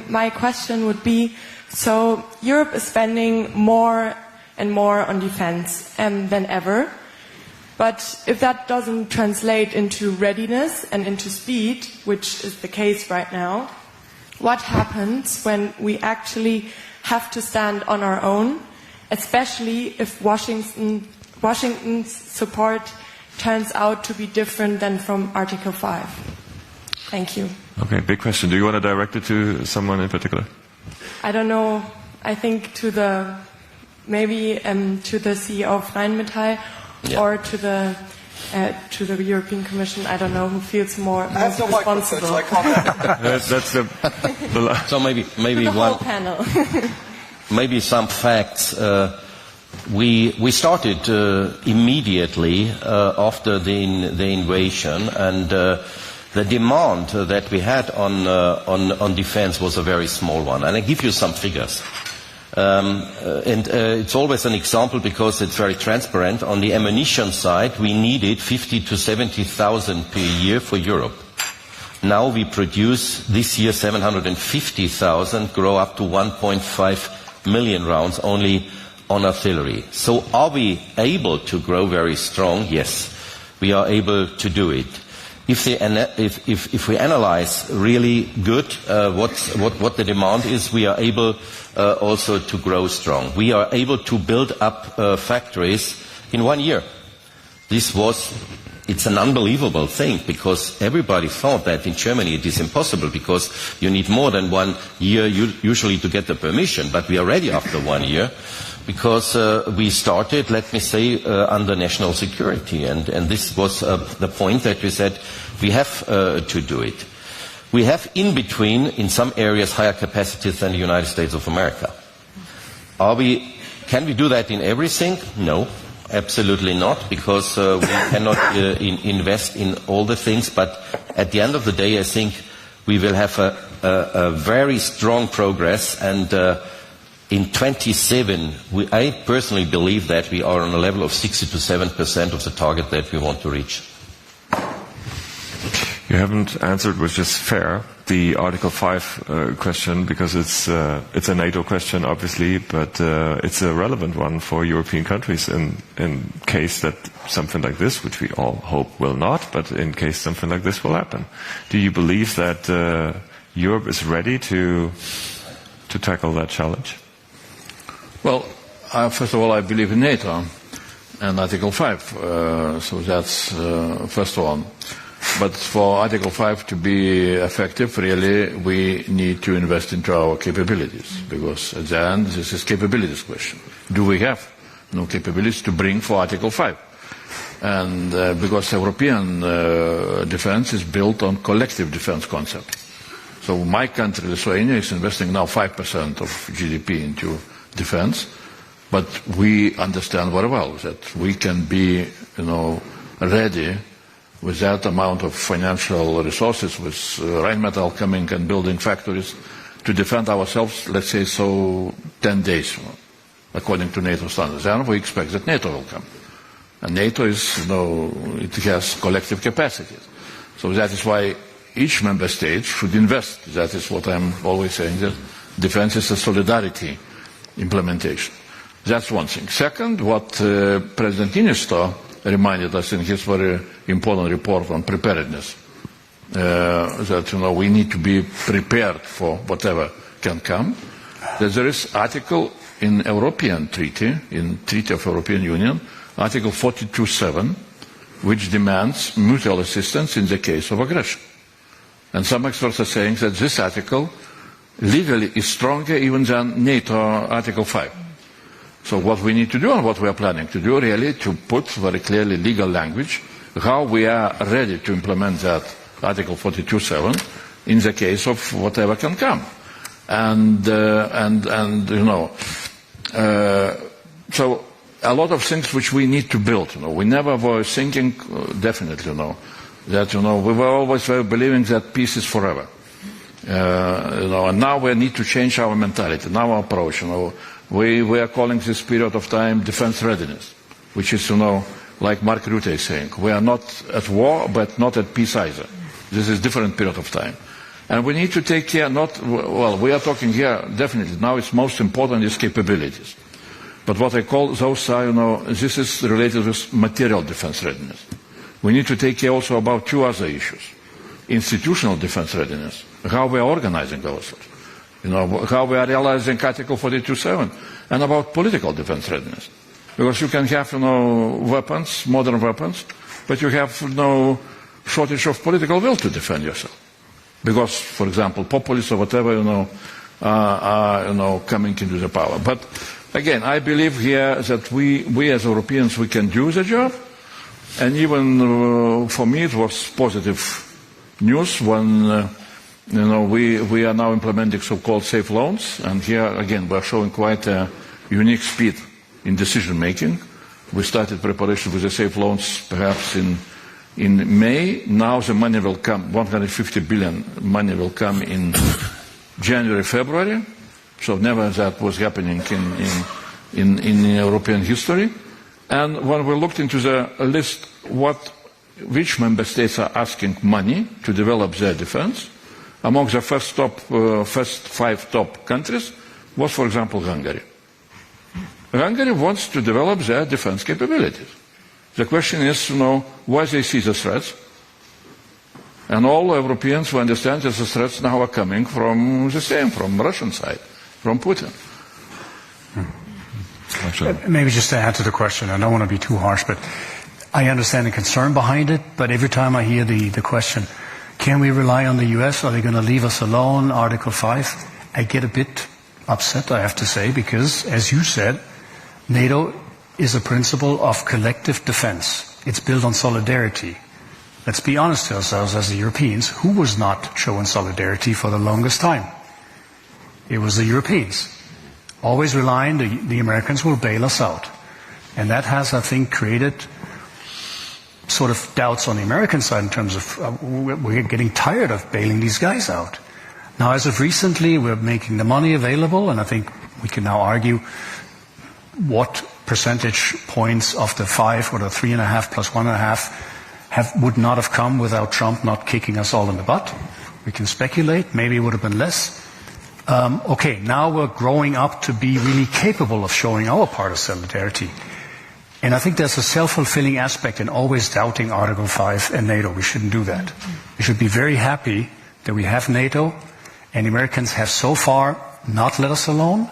my question would be, so Europe is spending more and more on defense than ever. But if that doesn't translate into readiness and into speed, which is the case right now, what happens when we actually have to stand on our own, especially if Washington's support turns out to be different than from Article 5? Thank you. Okay, big question. Do you want to direct it to someone in particular? I don't know. I think to the CEO of Rheinmetall, or to the European Commission. I don't know who feels more responsible. That's the so maybe the one whole panel. Maybe some facts. We started immediately after the invasion, and the demand that we had on defense was a very small one. And I give you some figures. It's always an example because it's very transparent. On the ammunition side, we needed 50 to 70,000 per year for Europe. Now we produce this year 750,000, grow up to 1.5 million rounds only on artillery. So are we able to grow very strong? Yes, we are able to do it. If we analyze really good what the demand is, we are able also to grow strong. We are able to build up factories in 1 year. It's an unbelievable thing because everybody thought that in Germany it is impossible because you need more than 1 year usually to get the permission, but we are ready after 1 year. Because we started, let me say, under national security. And this was the point that we said we have to do it. We have in between, in some areas, higher capacities than the United States of America. Can we do that in everything? No, absolutely not, because we cannot invest in all the things. But at the end of the day, I think we will have a a very strong progress, and in 27, I personally believe that we are on a level of 60 to 7% of the target that we want to reach. You haven't answered, which is fair, the Article 5 question, because it's a NATO question, obviously, but it's a relevant one for European countries in case that something like this, which we all hope will not, but in case something like this will happen. Do you believe that Europe is ready to tackle that challenge? Well, first of all, I believe in NATO and Article 5, so that's first one. But for Article 5 to be effective, really, we need to invest into our capabilities, because at the end, this is capabilities question. Do we have no capabilities to bring for Article 5? And because European defense is built on collective defense concept. So my country, Lithuania, is investing now 5% of GDP into defense, but we understand very well that we can be, ready with that amount of financial resources, with Rheinmetall coming and building factories, to defend ourselves, let's say, 10 days, according to NATO standards. And we expect that NATO will come. And NATO is, it has collective capacities. So that is why each member state should invest. That is what I'm always saying, that defense is a solidarity implementation. That's one thing. Second, what President Niinistö reminded us in his very important report on preparedness, that we need to be prepared for whatever can come. That there is article in European Treaty, in Treaty of European Union, Article 42.7, which demands mutual assistance in the case of aggression. And some experts are saying that this article legally is stronger even than NATO Article 5. So what we need to do and what we are planning to do, really, to put very clearly legal language, how we are ready to implement that Article 42.7 in the case of whatever can come. So a lot of things which we need to build. We never were thinking, definitely, that we were always believing that peace is forever. And now we need to change our mentality, our approach. We are calling this period of time defense readiness, which is, like Mark Rutte is saying, we are not at war, but not at peace either. This is a different period of time. And we need to take care, we are talking here, definitely, now it's most important is capabilities. But what I call those are, this is related with material defense readiness. We need to take care also about two other issues. Institutional defense readiness, how we are organizing ourselves. How we are realizing Article 42.7, and about political defense readiness. Because you can have, weapons, modern weapons, but you have no shortage of political will to defend yourself. Because, for example, populists or whatever, are coming into the power. But again, I believe here that we as Europeans, we can do the job. And even for me, it was positive news when we are now implementing so-called safe loans, and here again we are showing quite a unique speed in decision making. We started preparation with the safe loans perhaps in May. Now the money will come, 150 billion money will come in January, February. So never that was happening in European history. And when we looked into the list, which member states are asking money to develop their defense, among the first 5 top countries was, for example, Hungary. Hungary wants to develop their defense capabilities. The question is, why they see the threats. And all Europeans will understand that the threats now are coming from from Russian side, from Putin. Maybe just to add to the question, I don't want to be too harsh, but I understand the concern behind it, but every time I hear the question, can we rely on the US? Are they going to leave us alone? Article 5. I get a bit upset, I have to say, because, as you said, NATO is a principle of collective defense. It's built on solidarity. Let's be honest to ourselves as the Europeans, who was not showing solidarity for the longest time? It was the Europeans. Always relying the Americans will bail us out. And that has, I think, created sort of doubts on the American side in terms of we're getting tired of bailing these guys out. Now, as of recently, we're making the money available, and I think we can now argue what percentage points of the 5 or the 3.5 plus 1.5 would not have come without Trump not kicking us all in the butt. We can speculate. Maybe it would have been less. Okay, now we're growing up to be really capable of showing our part of solidarity. And I think there's a self-fulfilling aspect in always doubting Article 5 and NATO. We shouldn't do that. We should be very happy that we have NATO, and the Americans have so far not let us alone.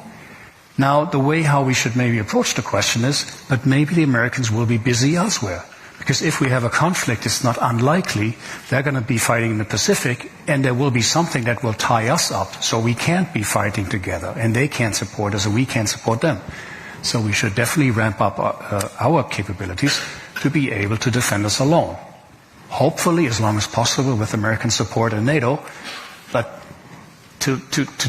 Now, the way how we should maybe approach the question is, but maybe the Americans will be busy elsewhere. Because if we have a conflict, it's not unlikely they're going to be fighting in the Pacific, and there will be something that will tie us up, so we can't be fighting together, and they can't support us, and we can't support them. So we should definitely ramp up our capabilities to be able to defend us alone. Hopefully, as long as possible, with American support and NATO. But to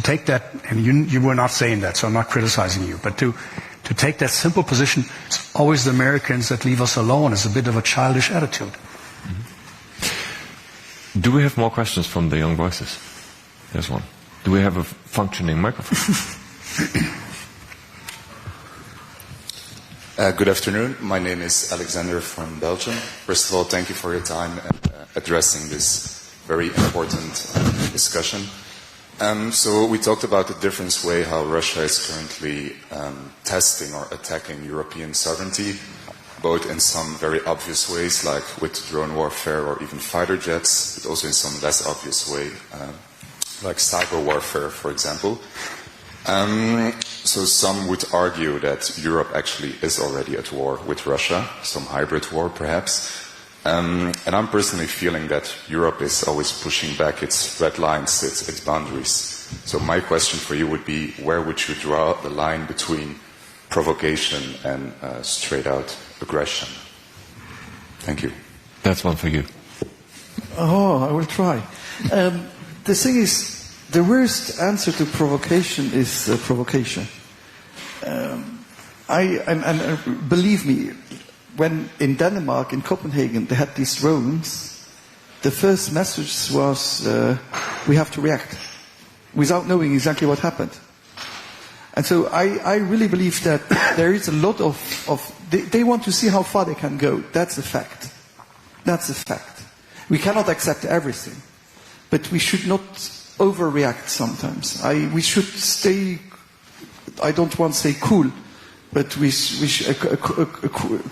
take that, and you were not saying that, so I'm not criticizing you, but to take that simple position, it's always the Americans that leave us alone, is a bit of a childish attitude. Mm-hmm. Do we have more questions from the young voices? There's one. Do we have a functioning microphone? Good afternoon. My name is Alexander from Belgium. First of all, thank you for your time and addressing this very important discussion. So we talked about the different way how Russia is currently testing or attacking European sovereignty, both in some very obvious ways, like with drone warfare or even fighter jets, but also in some less obvious way, like cyber warfare, for example. So some would argue that Europe actually is already at war with Russia, some hybrid war perhaps. And I'm personally feeling that Europe is always pushing back its red lines, its boundaries. So my question for you would be, where would you draw the line between provocation and straight-out aggression? Thank you. That's one for you. Oh, I will try. The thing is, the worst answer to provocation is provocation. And believe me, when in Denmark, in Copenhagen, they had these drones, the first message was, we have to react, without knowing exactly what happened. And so I really believe that there is a lot of they want to see how far they can go. That's a fact. That's a fact. We cannot accept everything, but we should not overreact sometimes. We should stay, I don't want to say cool, but we a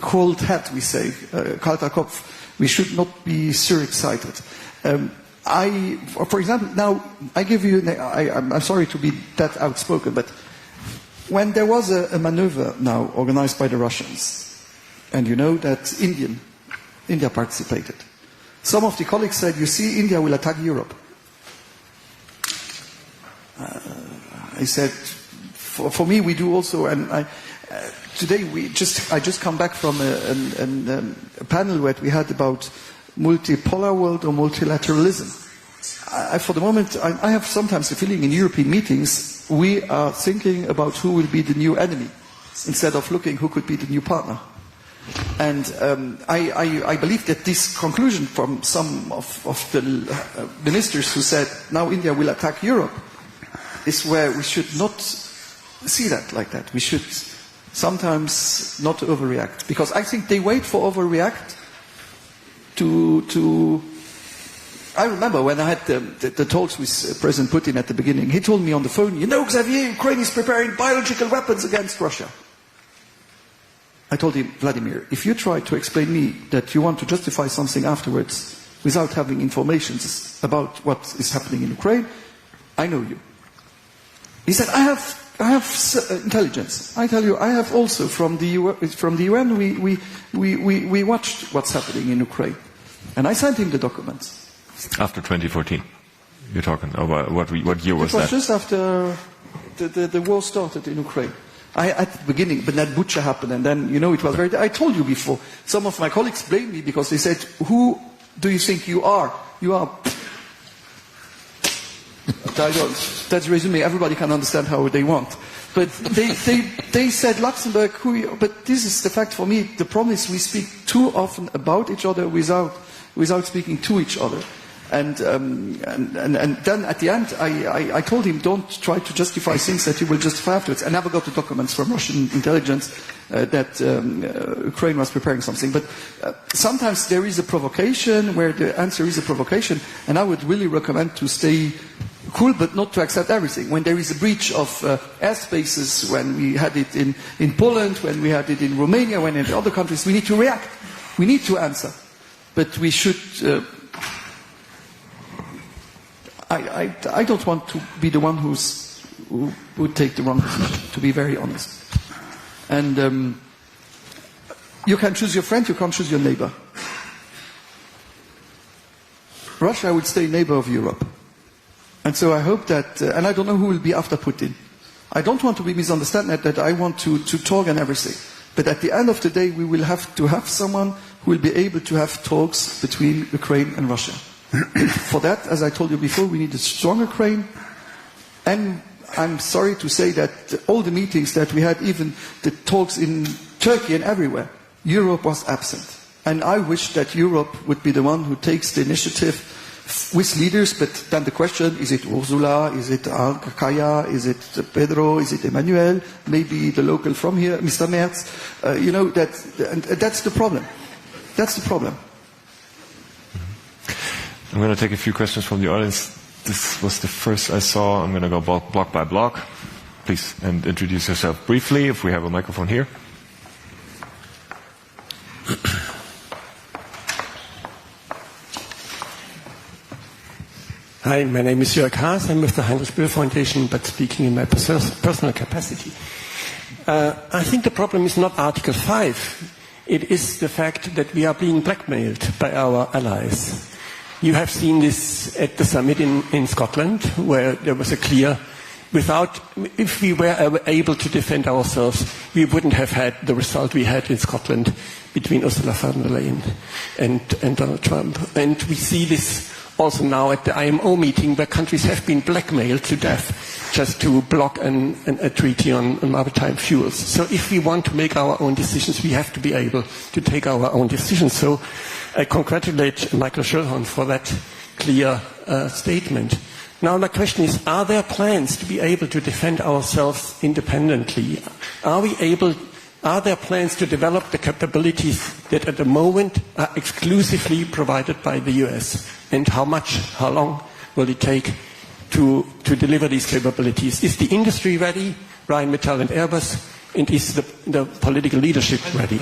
cold head, we say, kalter Kopf. We should not be surexcited. For example, now I give you, I'm sorry to be that outspoken, but when there was a maneuver now organized by the Russians, and you know that India participated, some of the colleagues said, you see, India will attack Europe. I said, for me, we do also, and today I just come back from a panel that we had about multipolar world or multilateralism. For the moment, I have sometimes the feeling in European meetings we are thinking about who will be the new enemy instead of looking who could be the new partner. And I believe that this conclusion from some of the ministers who said now India will attack Europe is where we should not see that like that. We should sometimes not overreact, because I think they wait for overreact to I remember when I had the talks with President Putin at the beginning, he told me on the phone, you know, Xavier, Ukraine is preparing biological weapons against Russia. I told him, Vladimir, if you try to explain me that you want to justify something afterwards without having information about what is happening in Ukraine, I know you. He said, I have intelligence. I tell you, I have also from the UN. We watched what's happening in Ukraine, and I sent him the documents. After 2014, you're talking about what year was that? It was just after the war started in Ukraine. At the beginning, but then Bucha happened, and then it was very. I told you before. Some of my colleagues blamed me because they said, "Who do you think you are? You are." That's resume. Everybody can understand how they want. But they said Luxembourg, but this is the fact for me. The problem is we speak too often about each other without speaking to each other. And then at the end, I told him, don't try to justify things that you will justify afterwards. I never got the documents from Russian intelligence that Ukraine was preparing something. But sometimes there is a provocation where the answer is a provocation, and I would really recommend to stay cool, but not to accept everything. When there is a breach of airspaces, when we had it in Poland, when we had it in Romania, when in other countries, we need to react. We need to answer. But we should... I don't want to be the one who would take the wrong decision, to be very honest. And you can choose your friend, you can't choose your neighbor. Russia would stay neighbor of Europe. And so I hope that, and I don't know who will be after Putin. I don't want to be misunderstood that I want to talk and everything. But at the end of the day, we will have to have someone who will be able to have talks between Ukraine and Russia. For that, as I told you before, we need a strong Ukraine. And I'm sorry to say that all the meetings that we had, even the talks in Turkey and everywhere, Europe was absent. And I wish that Europe would be the one who takes the initiative with leaders, but then the question, is it Ursula, is it Kaya, is it Pedro, is it Emmanuel, maybe the local from here, Mr. Merz, that's the problem. That's the problem. I'm going to take a few questions from the audience. This was the first I saw. I'm going to go block by block. Please, and introduce yourself briefly, if we have a microphone here. Hi, my name is Jörg Haas. I'm with the Heinrich Böll Foundation, but speaking in my personal capacity. I think the problem is not Article 5. It is the fact that we are being blackmailed by our allies. You have seen this at the summit in Scotland, where there was a clear, if we were able to defend ourselves, we wouldn't have had the result we had in Scotland between Ursula von der Leyen and Donald Trump. And we see this also now at the IMO meeting, where countries have been blackmailed to death just to block a treaty on maritime fuels. So if we want to make our own decisions, we have to be able to take our own decisions. So I congratulate Michael Schoellhorn for that clear statement. Now the question is, are there plans to be able to defend ourselves independently? Are there plans to develop the capabilities that at the moment are exclusively provided by the US? And how long will it take to deliver these capabilities? Is the industry ready, Rheinmetall and Airbus? And is the political leadership ready?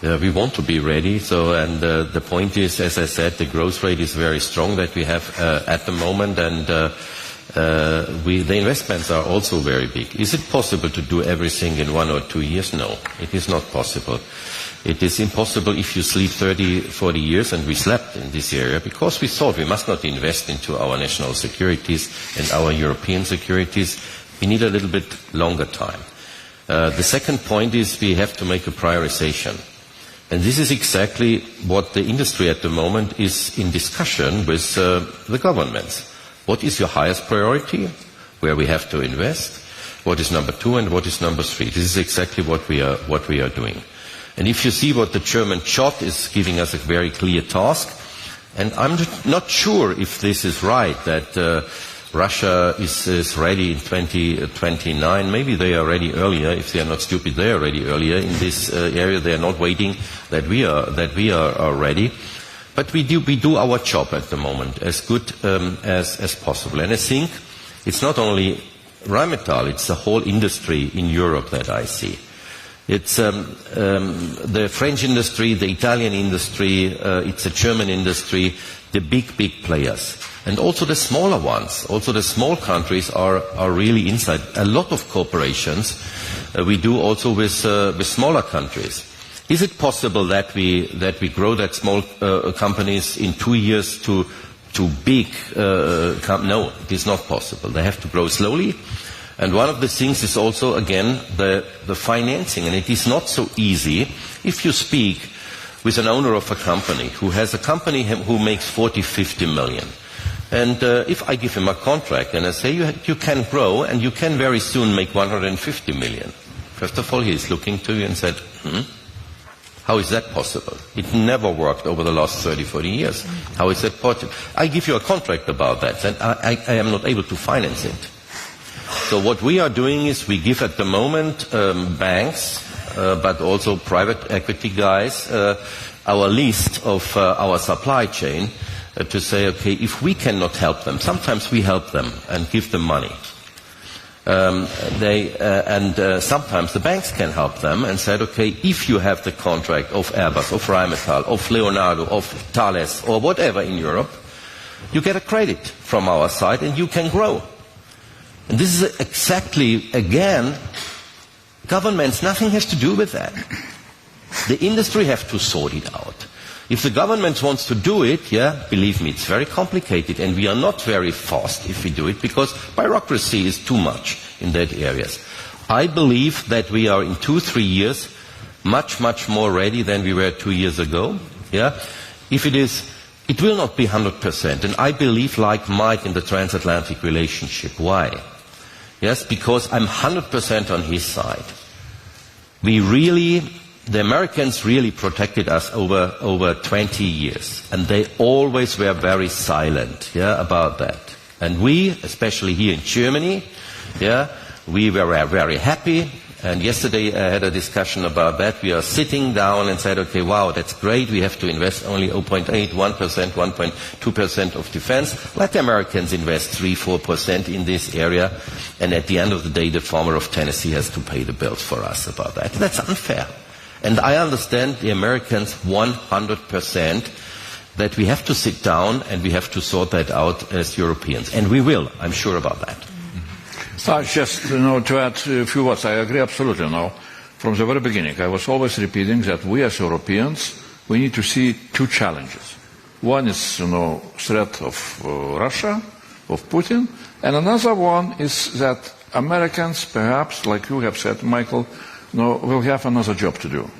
We want to be ready. The point is, as I said, the growth rate is very strong that we have at the moment, and the investments are also very big. Is it possible to do everything in 1 or 2 years? No, it is not possible. It is impossible if you sleep 30, 40 years, and we slept in this area because we thought we must not invest into our national securities and our European securities. We need a little bit longer time. The second point is we have to make a prioritization. And this is exactly what the industry at the moment is in discussion with the governments. What is your highest priority? Where we have to invest? What is number 2 and what is number 3? This is exactly what we are doing. And if you see what the German CHOT is giving us a very clear task, and I'm not sure if this is right, that Russia is ready in 2029. Maybe they are ready earlier. If they are not stupid, they are ready earlier in this area. They are not waiting that we are ready. But we do our job at the moment as good as possible. And I think it's not only Rheinmetall, it's the whole industry in Europe that I see. It's the French industry, the Italian industry, it's the German industry, the big players. And also the smaller ones, also the small countries are really inside. A lot of cooperations we do also with smaller countries. Is it possible that we grow that small companies in 2 years to big? No, it is not possible. They have to grow slowly. And one of the things is also, again, the financing. And it is not so easy if you speak with an owner of a company who has a company who makes 40, 50 million. And if I give him a contract and I say you can grow and you can very soon make 150 million. First of all, he is looking to you and said, How is that possible? It never worked over the last 30, 40 years. How is that possible? I give you a contract about that, and I am not able to finance it. So what we are doing is we give at the moment banks, but also private equity guys, our list of our supply chain to say, okay, if we cannot help them, sometimes we help them and give them money. Sometimes the banks can help them and said, okay, if you have the contract of Airbus, of Rheinmetall, of Leonardo, of Thales, or whatever in Europe, you get a credit from our side and you can grow. And this is exactly, again, governments, nothing has to do with that. The industry have to sort it out. If the government wants to do it, believe me, it's very complicated, and we are not very fast if we do it, because bureaucracy is too much in that areas. I believe that we are in 2-3 years much, much more ready than we were 2 years ago. If it is, it will not be 100%, and I believe like Mike in the transatlantic relationship. Why? Yes, because I'm 100% on his side. The Americans really protected us over 20 years, and they always were very silent, about that. And we, especially here in Germany, we were very happy. And yesterday I had a discussion about that. We are sitting down and said, okay, wow, that's great. We have to invest only 0.8, 1%, 1.2% of defense. Let the Americans invest 3-4% in this area. And at the end of the day, the farmer of Tennessee has to pay the bills for us about that. That's unfair. And I understand the Americans 100% that we have to sit down and we have to sort that out as Europeans. And we will, I'm sure about that. Just to add a few words, I agree absolutely. From the very beginning, I was always repeating that we as Europeans, we need to see two challenges. One is, threat of Russia, of Putin, and another one is that Americans, perhaps, like you have said, Michael, will have another job to do.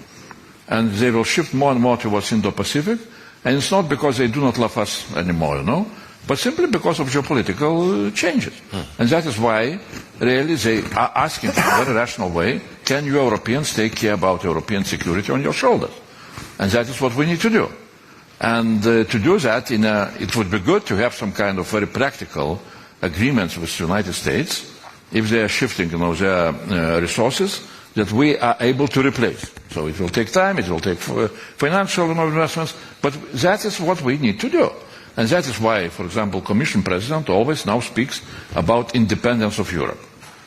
And they will shift more and more towards Indo-Pacific, and it's not because they do not love us anymore, but simply because of geopolitical changes. And that is why, really, they are asking in a very rational way, can you Europeans take care about European security on your shoulders? And that is what we need to do. And to do that, it would be good to have some kind of very practical agreements with the United States, if they are shifting their resources, that we are able to replace. So it will take time, it will take financial investments, but that is what we need to do. And that is why, for example, Commission President always now speaks about independence of Europe.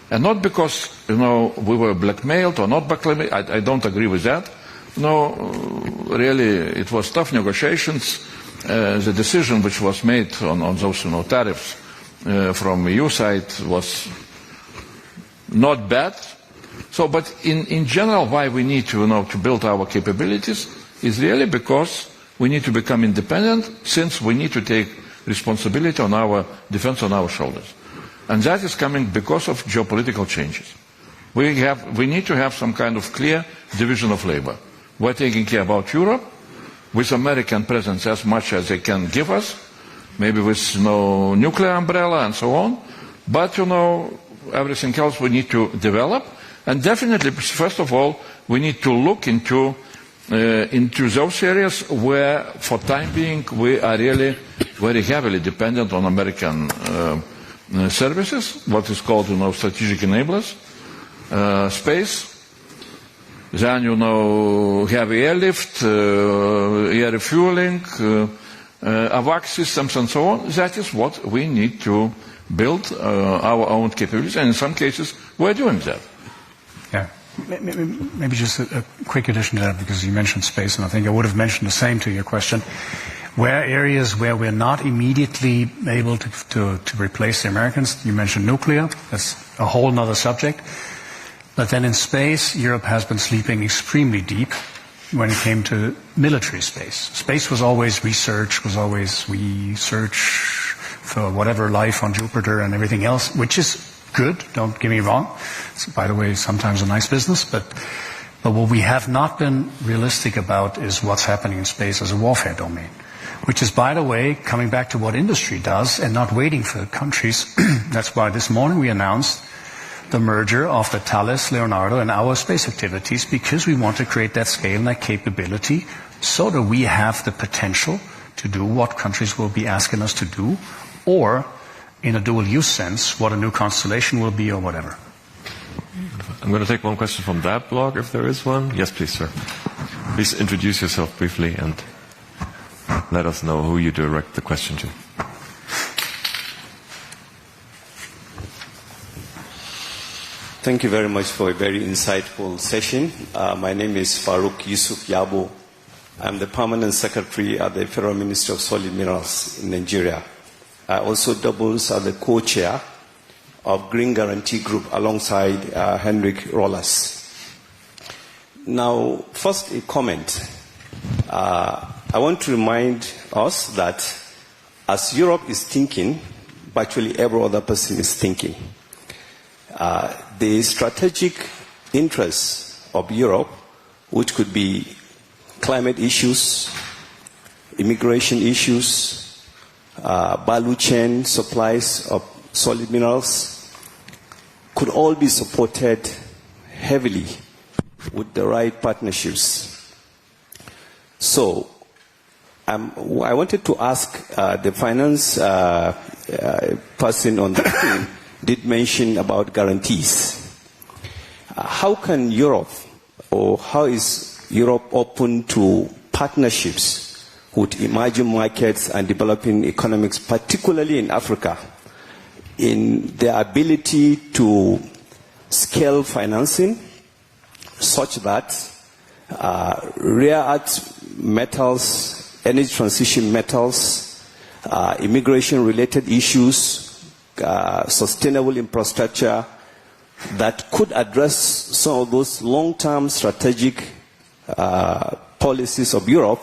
And not because, we were blackmailed or not blackmailed, I don't agree with that. Really, it was tough negotiations. The decision which was made on those tariffs from EU side was not bad. So, but in general, why we need to build our capabilities is really because we need to become independent, since we need to take responsibility on our defense on our shoulders. And that is coming because of geopolitical changes. We need to have some kind of clear division of labor. We're taking care about Europe, with American presence as much as they can give us, maybe with nuclear umbrella and so on. But, everything else we need to develop. And definitely, first of all, we need to look into those areas where, for time being, we are really very heavily dependent on American services, what is called, strategic enablers, space. Then, heavy airlift, air refueling, AVAC systems and so on. That is what we need to build our own capabilities, and in some cases, we're doing that. Yeah. Maybe just a quick addition to that, because you mentioned space, and I think I would have mentioned the same to your question. Where areas where we're not immediately able to replace the Americans, you mentioned nuclear, that's a whole other subject. But then in space, Europe has been sleeping extremely deep when it came to military space. Space was always research, we search for whatever life on Jupiter and everything else, which is good, don't get me wrong. It's, by the way, sometimes a nice business, but what we have not been realistic about is what's happening in space as a warfare domain, which is, by the way, coming back to what industry does and not waiting for countries. That's why this morning we announced the merger of the Thales, Leonardo, and our space activities, because we want to create that scale and that capability so that we have the potential to do what countries will be asking us to do, or in a dual-use sense, what a new constellation will be or whatever. I'm going to take one question from that blog, if there is one. Yes, please, sir. Please introduce yourself briefly and let us know who you direct the question to. Thank you very much for a very insightful session. My name is Farouk Yusuf Yabo. I'm the Permanent Secretary at the Federal Ministry of Solid Minerals in Nigeria. I also doubles as the co-chair of Green Guarantee Group alongside Henrik Rollers. Now, first a comment. I want to remind us that as Europe is thinking, virtually every other person is thinking. The strategic interests of Europe, which could be climate issues, immigration issues, value chain supplies of solid minerals, could all be supported heavily with the right partnerships. So, I wanted to ask the finance person on the team did mention about guarantees. How can Europe, or how is Europe open to partnerships with emerging markets and developing economies, particularly in Africa, in their ability to scale financing such that rare earth metals, energy transition metals, immigration-related issues, sustainable infrastructure that could address some of those long-term strategic policies of Europe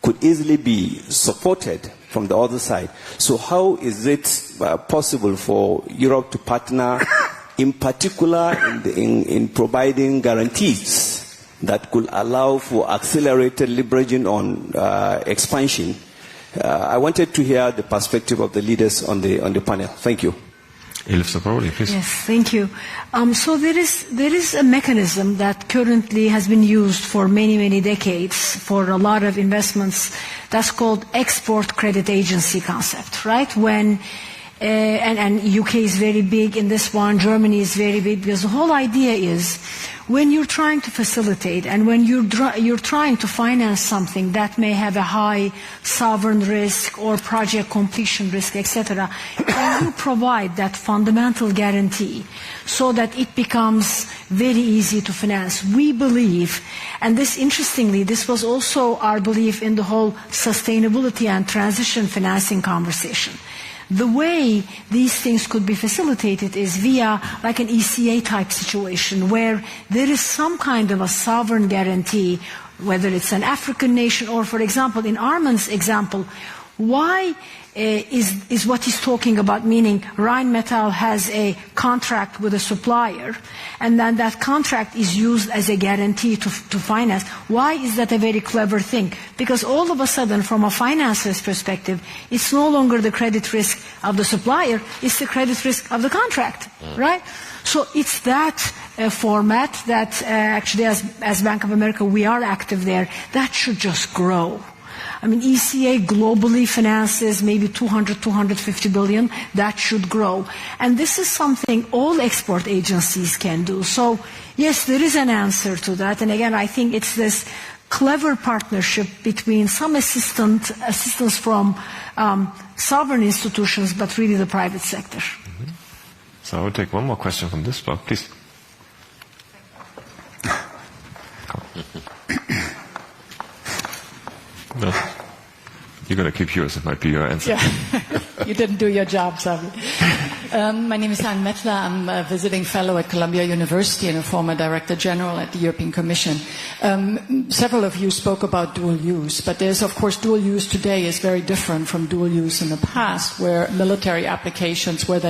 could easily be supported from the other side. So how is it possible for Europe to partner, in particular in providing guarantees that could allow for accelerated leveraging on expansion? I wanted to hear the perspective of the leaders on the panel. Thank you. Elif Zapparoli, please. Yes, thank you. So there is a mechanism that currently has been used for many, many decades for a lot of investments. That's called export credit agency concept, right? When and UK is very big in this one, Germany is very big, because the whole idea is when you're trying to facilitate and when you're trying to finance something that may have a high sovereign risk or project completion risk, etc., can you provide that fundamental guarantee so that it becomes very easy to finance? We believe, and this interestingly, this was also our belief in the whole sustainability and transition financing conversation. The way these things could be facilitated is via like an ECA type situation where there is some kind of a sovereign guarantee, whether it's an African nation or, for example, in Armin's example, why is what he's talking about, meaning Rheinmetall has a contract with a supplier and then that contract is used as a guarantee to finance. Why is that a very clever thing? Because all of a sudden, from a financer's perspective, it's no longer the credit risk of the supplier, it's the credit risk of the contract, right? So it's that format that actually as Bank of America we are active there, that should just grow. I mean, ECA globally finances maybe 250 billion. That should grow. And this is something all export agencies can do. So, yes, there is an answer to that. And again, I think it's this clever partnership between some assistance from sovereign institutions, but really the private sector. Mm-hmm. So I will take one more question from this blog, please. No. You're going to keep yours. It might be your answer. Yeah. You didn't do your job, Xavier. My name is Rheinmetall. I'm a visiting fellow at Columbia University and a former Director General at the European Commission. Several of you spoke about dual use, but there's, of course, dual use today is very different from dual use in the past, where military applications where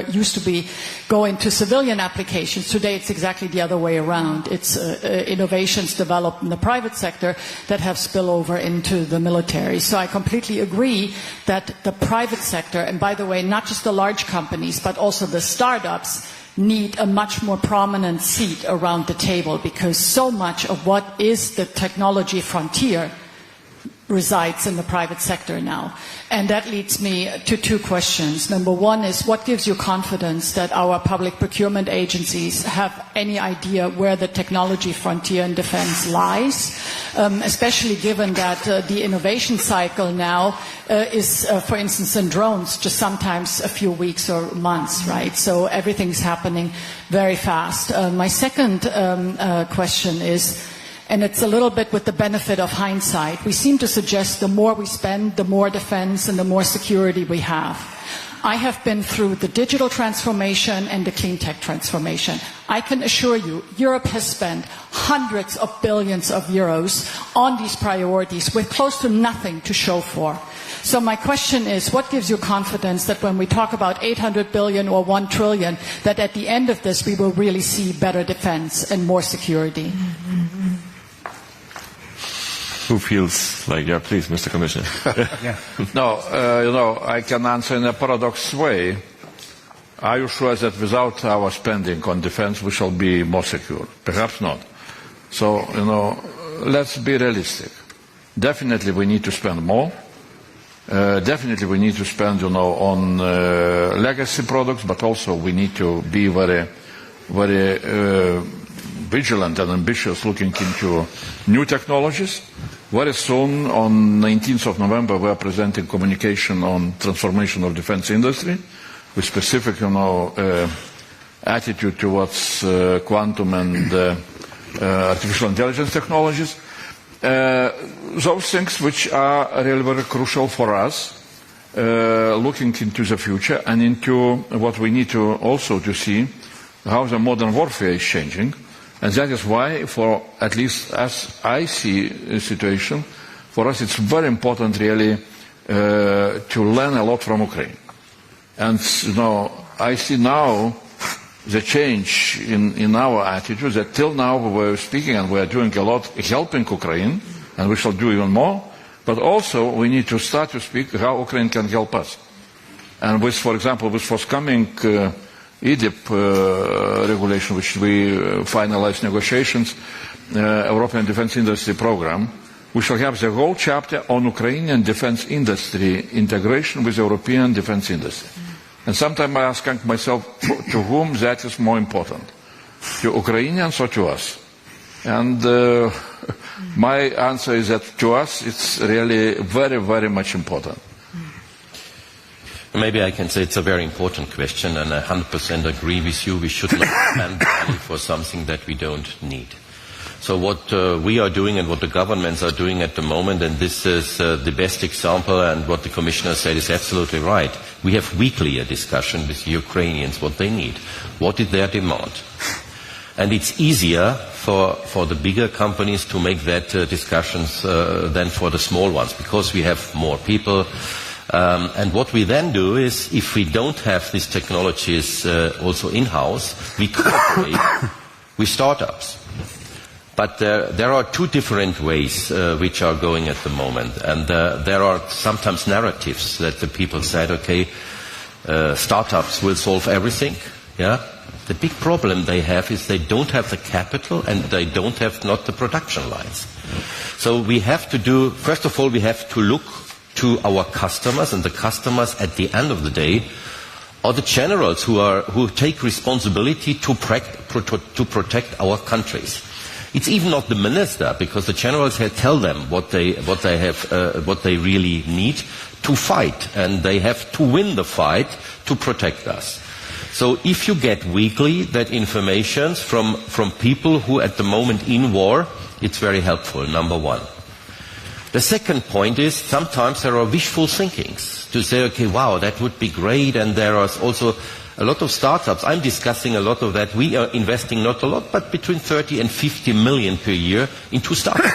it used to be going to civilian applications. Today it's exactly the other way around. It's innovations developed in the private sector that have spillover into the military. So I completely agree that the private sector, and by the way, not just the large companies, but also the startups, need a much more prominent seat around the table, because so much of what is the technology frontier resides in the private sector now. And that leads me to two questions. Number one is, what gives you confidence that our public procurement agencies have any idea where the technology frontier in defense lies, especially given that the innovation cycle now is, for instance, in drones, just sometimes a few weeks or months, right? So everything's happening very fast. My second question is, and it's a little bit with the benefit of hindsight, we seem to suggest the more we spend, the more defense and the more security we have. I have been through the digital transformation and the clean tech transformation. I can assure you, Europe has spent hundreds of billions of euros on these priorities with close to nothing to show for. So my question is, what gives you confidence that when we talk about 800 billion or 1 trillion, that at the end of this we will really see better defense and more security? Who feels like, yeah, please, Mr. Commissioner. No, I can answer in a paradox way. Are you sure that without our spending on defense we shall be more secure? Perhaps not. So, let's be realistic. Definitely we need to spend more. Definitely we need to spend, on legacy products, but also we need to be very, very vigilant and ambitious looking into new technologies. Very soon, on 19th of November, we are presenting communication on transformation of defense industry with specific, attitude towards quantum and artificial intelligence technologies. Those things which are really very crucial for us, looking into the future and into what we need to also to see how the modern warfare is changing. And that is why, for at least as I see the situation, for us it's very important really to learn a lot from Ukraine. And I see now the change in our attitude, that till now we were speaking and we are doing a lot helping Ukraine, and we shall do even more, but also we need to start to speak how Ukraine can help us. And with, for example, with forthcoming EDIP regulation, which we finalized negotiations, European Defence Industry Programme, we shall have the whole chapter on Ukrainian defence industry integration with European defence industry. And sometimes I ask myself, to whom that is more important? To Ukrainians or to us? And my answer is that to us it's really very, very much important. Maybe I can say it's a very important question, and I 100% agree with you. We should not spend money for something that we don't need. So what we are doing and what the governments are doing at the moment, and this is the best example, and what the Commissioner said is absolutely right. We have weekly a discussion with the Ukrainians, what they need, what is their demand. And it's easier for the bigger companies to make that discussions than for the small ones, because we have more people. And what we then do is, if we don't have these technologies also in-house, we cooperate with startups. But there are two different ways which are going at the moment. And there are sometimes narratives that the people said, okay, startups will solve everything. Yeah. The big problem they have is they don't have the capital and they don't have not the production lines. So we have to do, first of all, we have to look to our customers, and the customers at the end of the day are the generals who take responsibility to protect our countries. It's even not the minister, because the generals tell them what they really need to fight, and they have to win the fight to protect us. So if you get weekly that information from people who at the moment in war, it's very helpful, number one. The second point is, sometimes there are wishful thinkings to say, okay, wow, that would be great, and there are also a lot of startups. I'm discussing a lot of that. We are investing not a lot, but between 30 and 50 million per year into startups.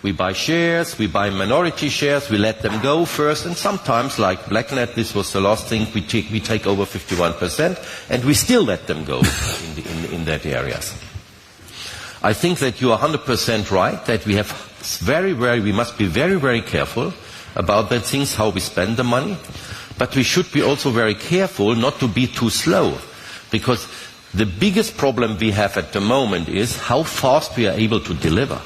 We buy shares, we buy minority shares, we let them go first, and sometimes, like BlackNet, this was the last thing, we take over 51%, and we still let them go in that areas. I think that you are 100% right, that we have we must be very, very careful about that things, how we spend the money. But we should be also very careful not to be too slow. Because the biggest problem we have at the moment is how fast we are able to deliver.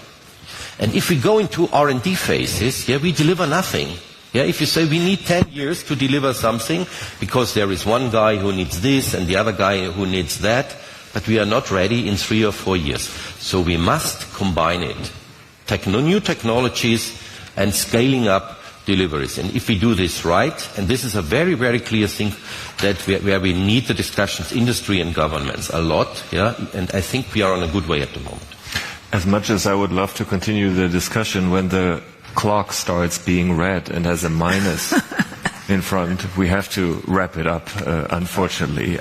And if we go into R&D phases, we deliver nothing. If you say we need 10 years to deliver something, because there is one guy who needs this and the other guy who needs that, but we are not ready in 3 or 4 years. So we must combine it. New technologies and scaling up deliveries. And if we do this right, and this is a very, very clear thing that where we need the discussions, industry and governments a lot, and I think we are on a good way at the moment. As much as I would love to continue the discussion, when the clock starts being red and has a minus in front, we have to wrap it up, unfortunately.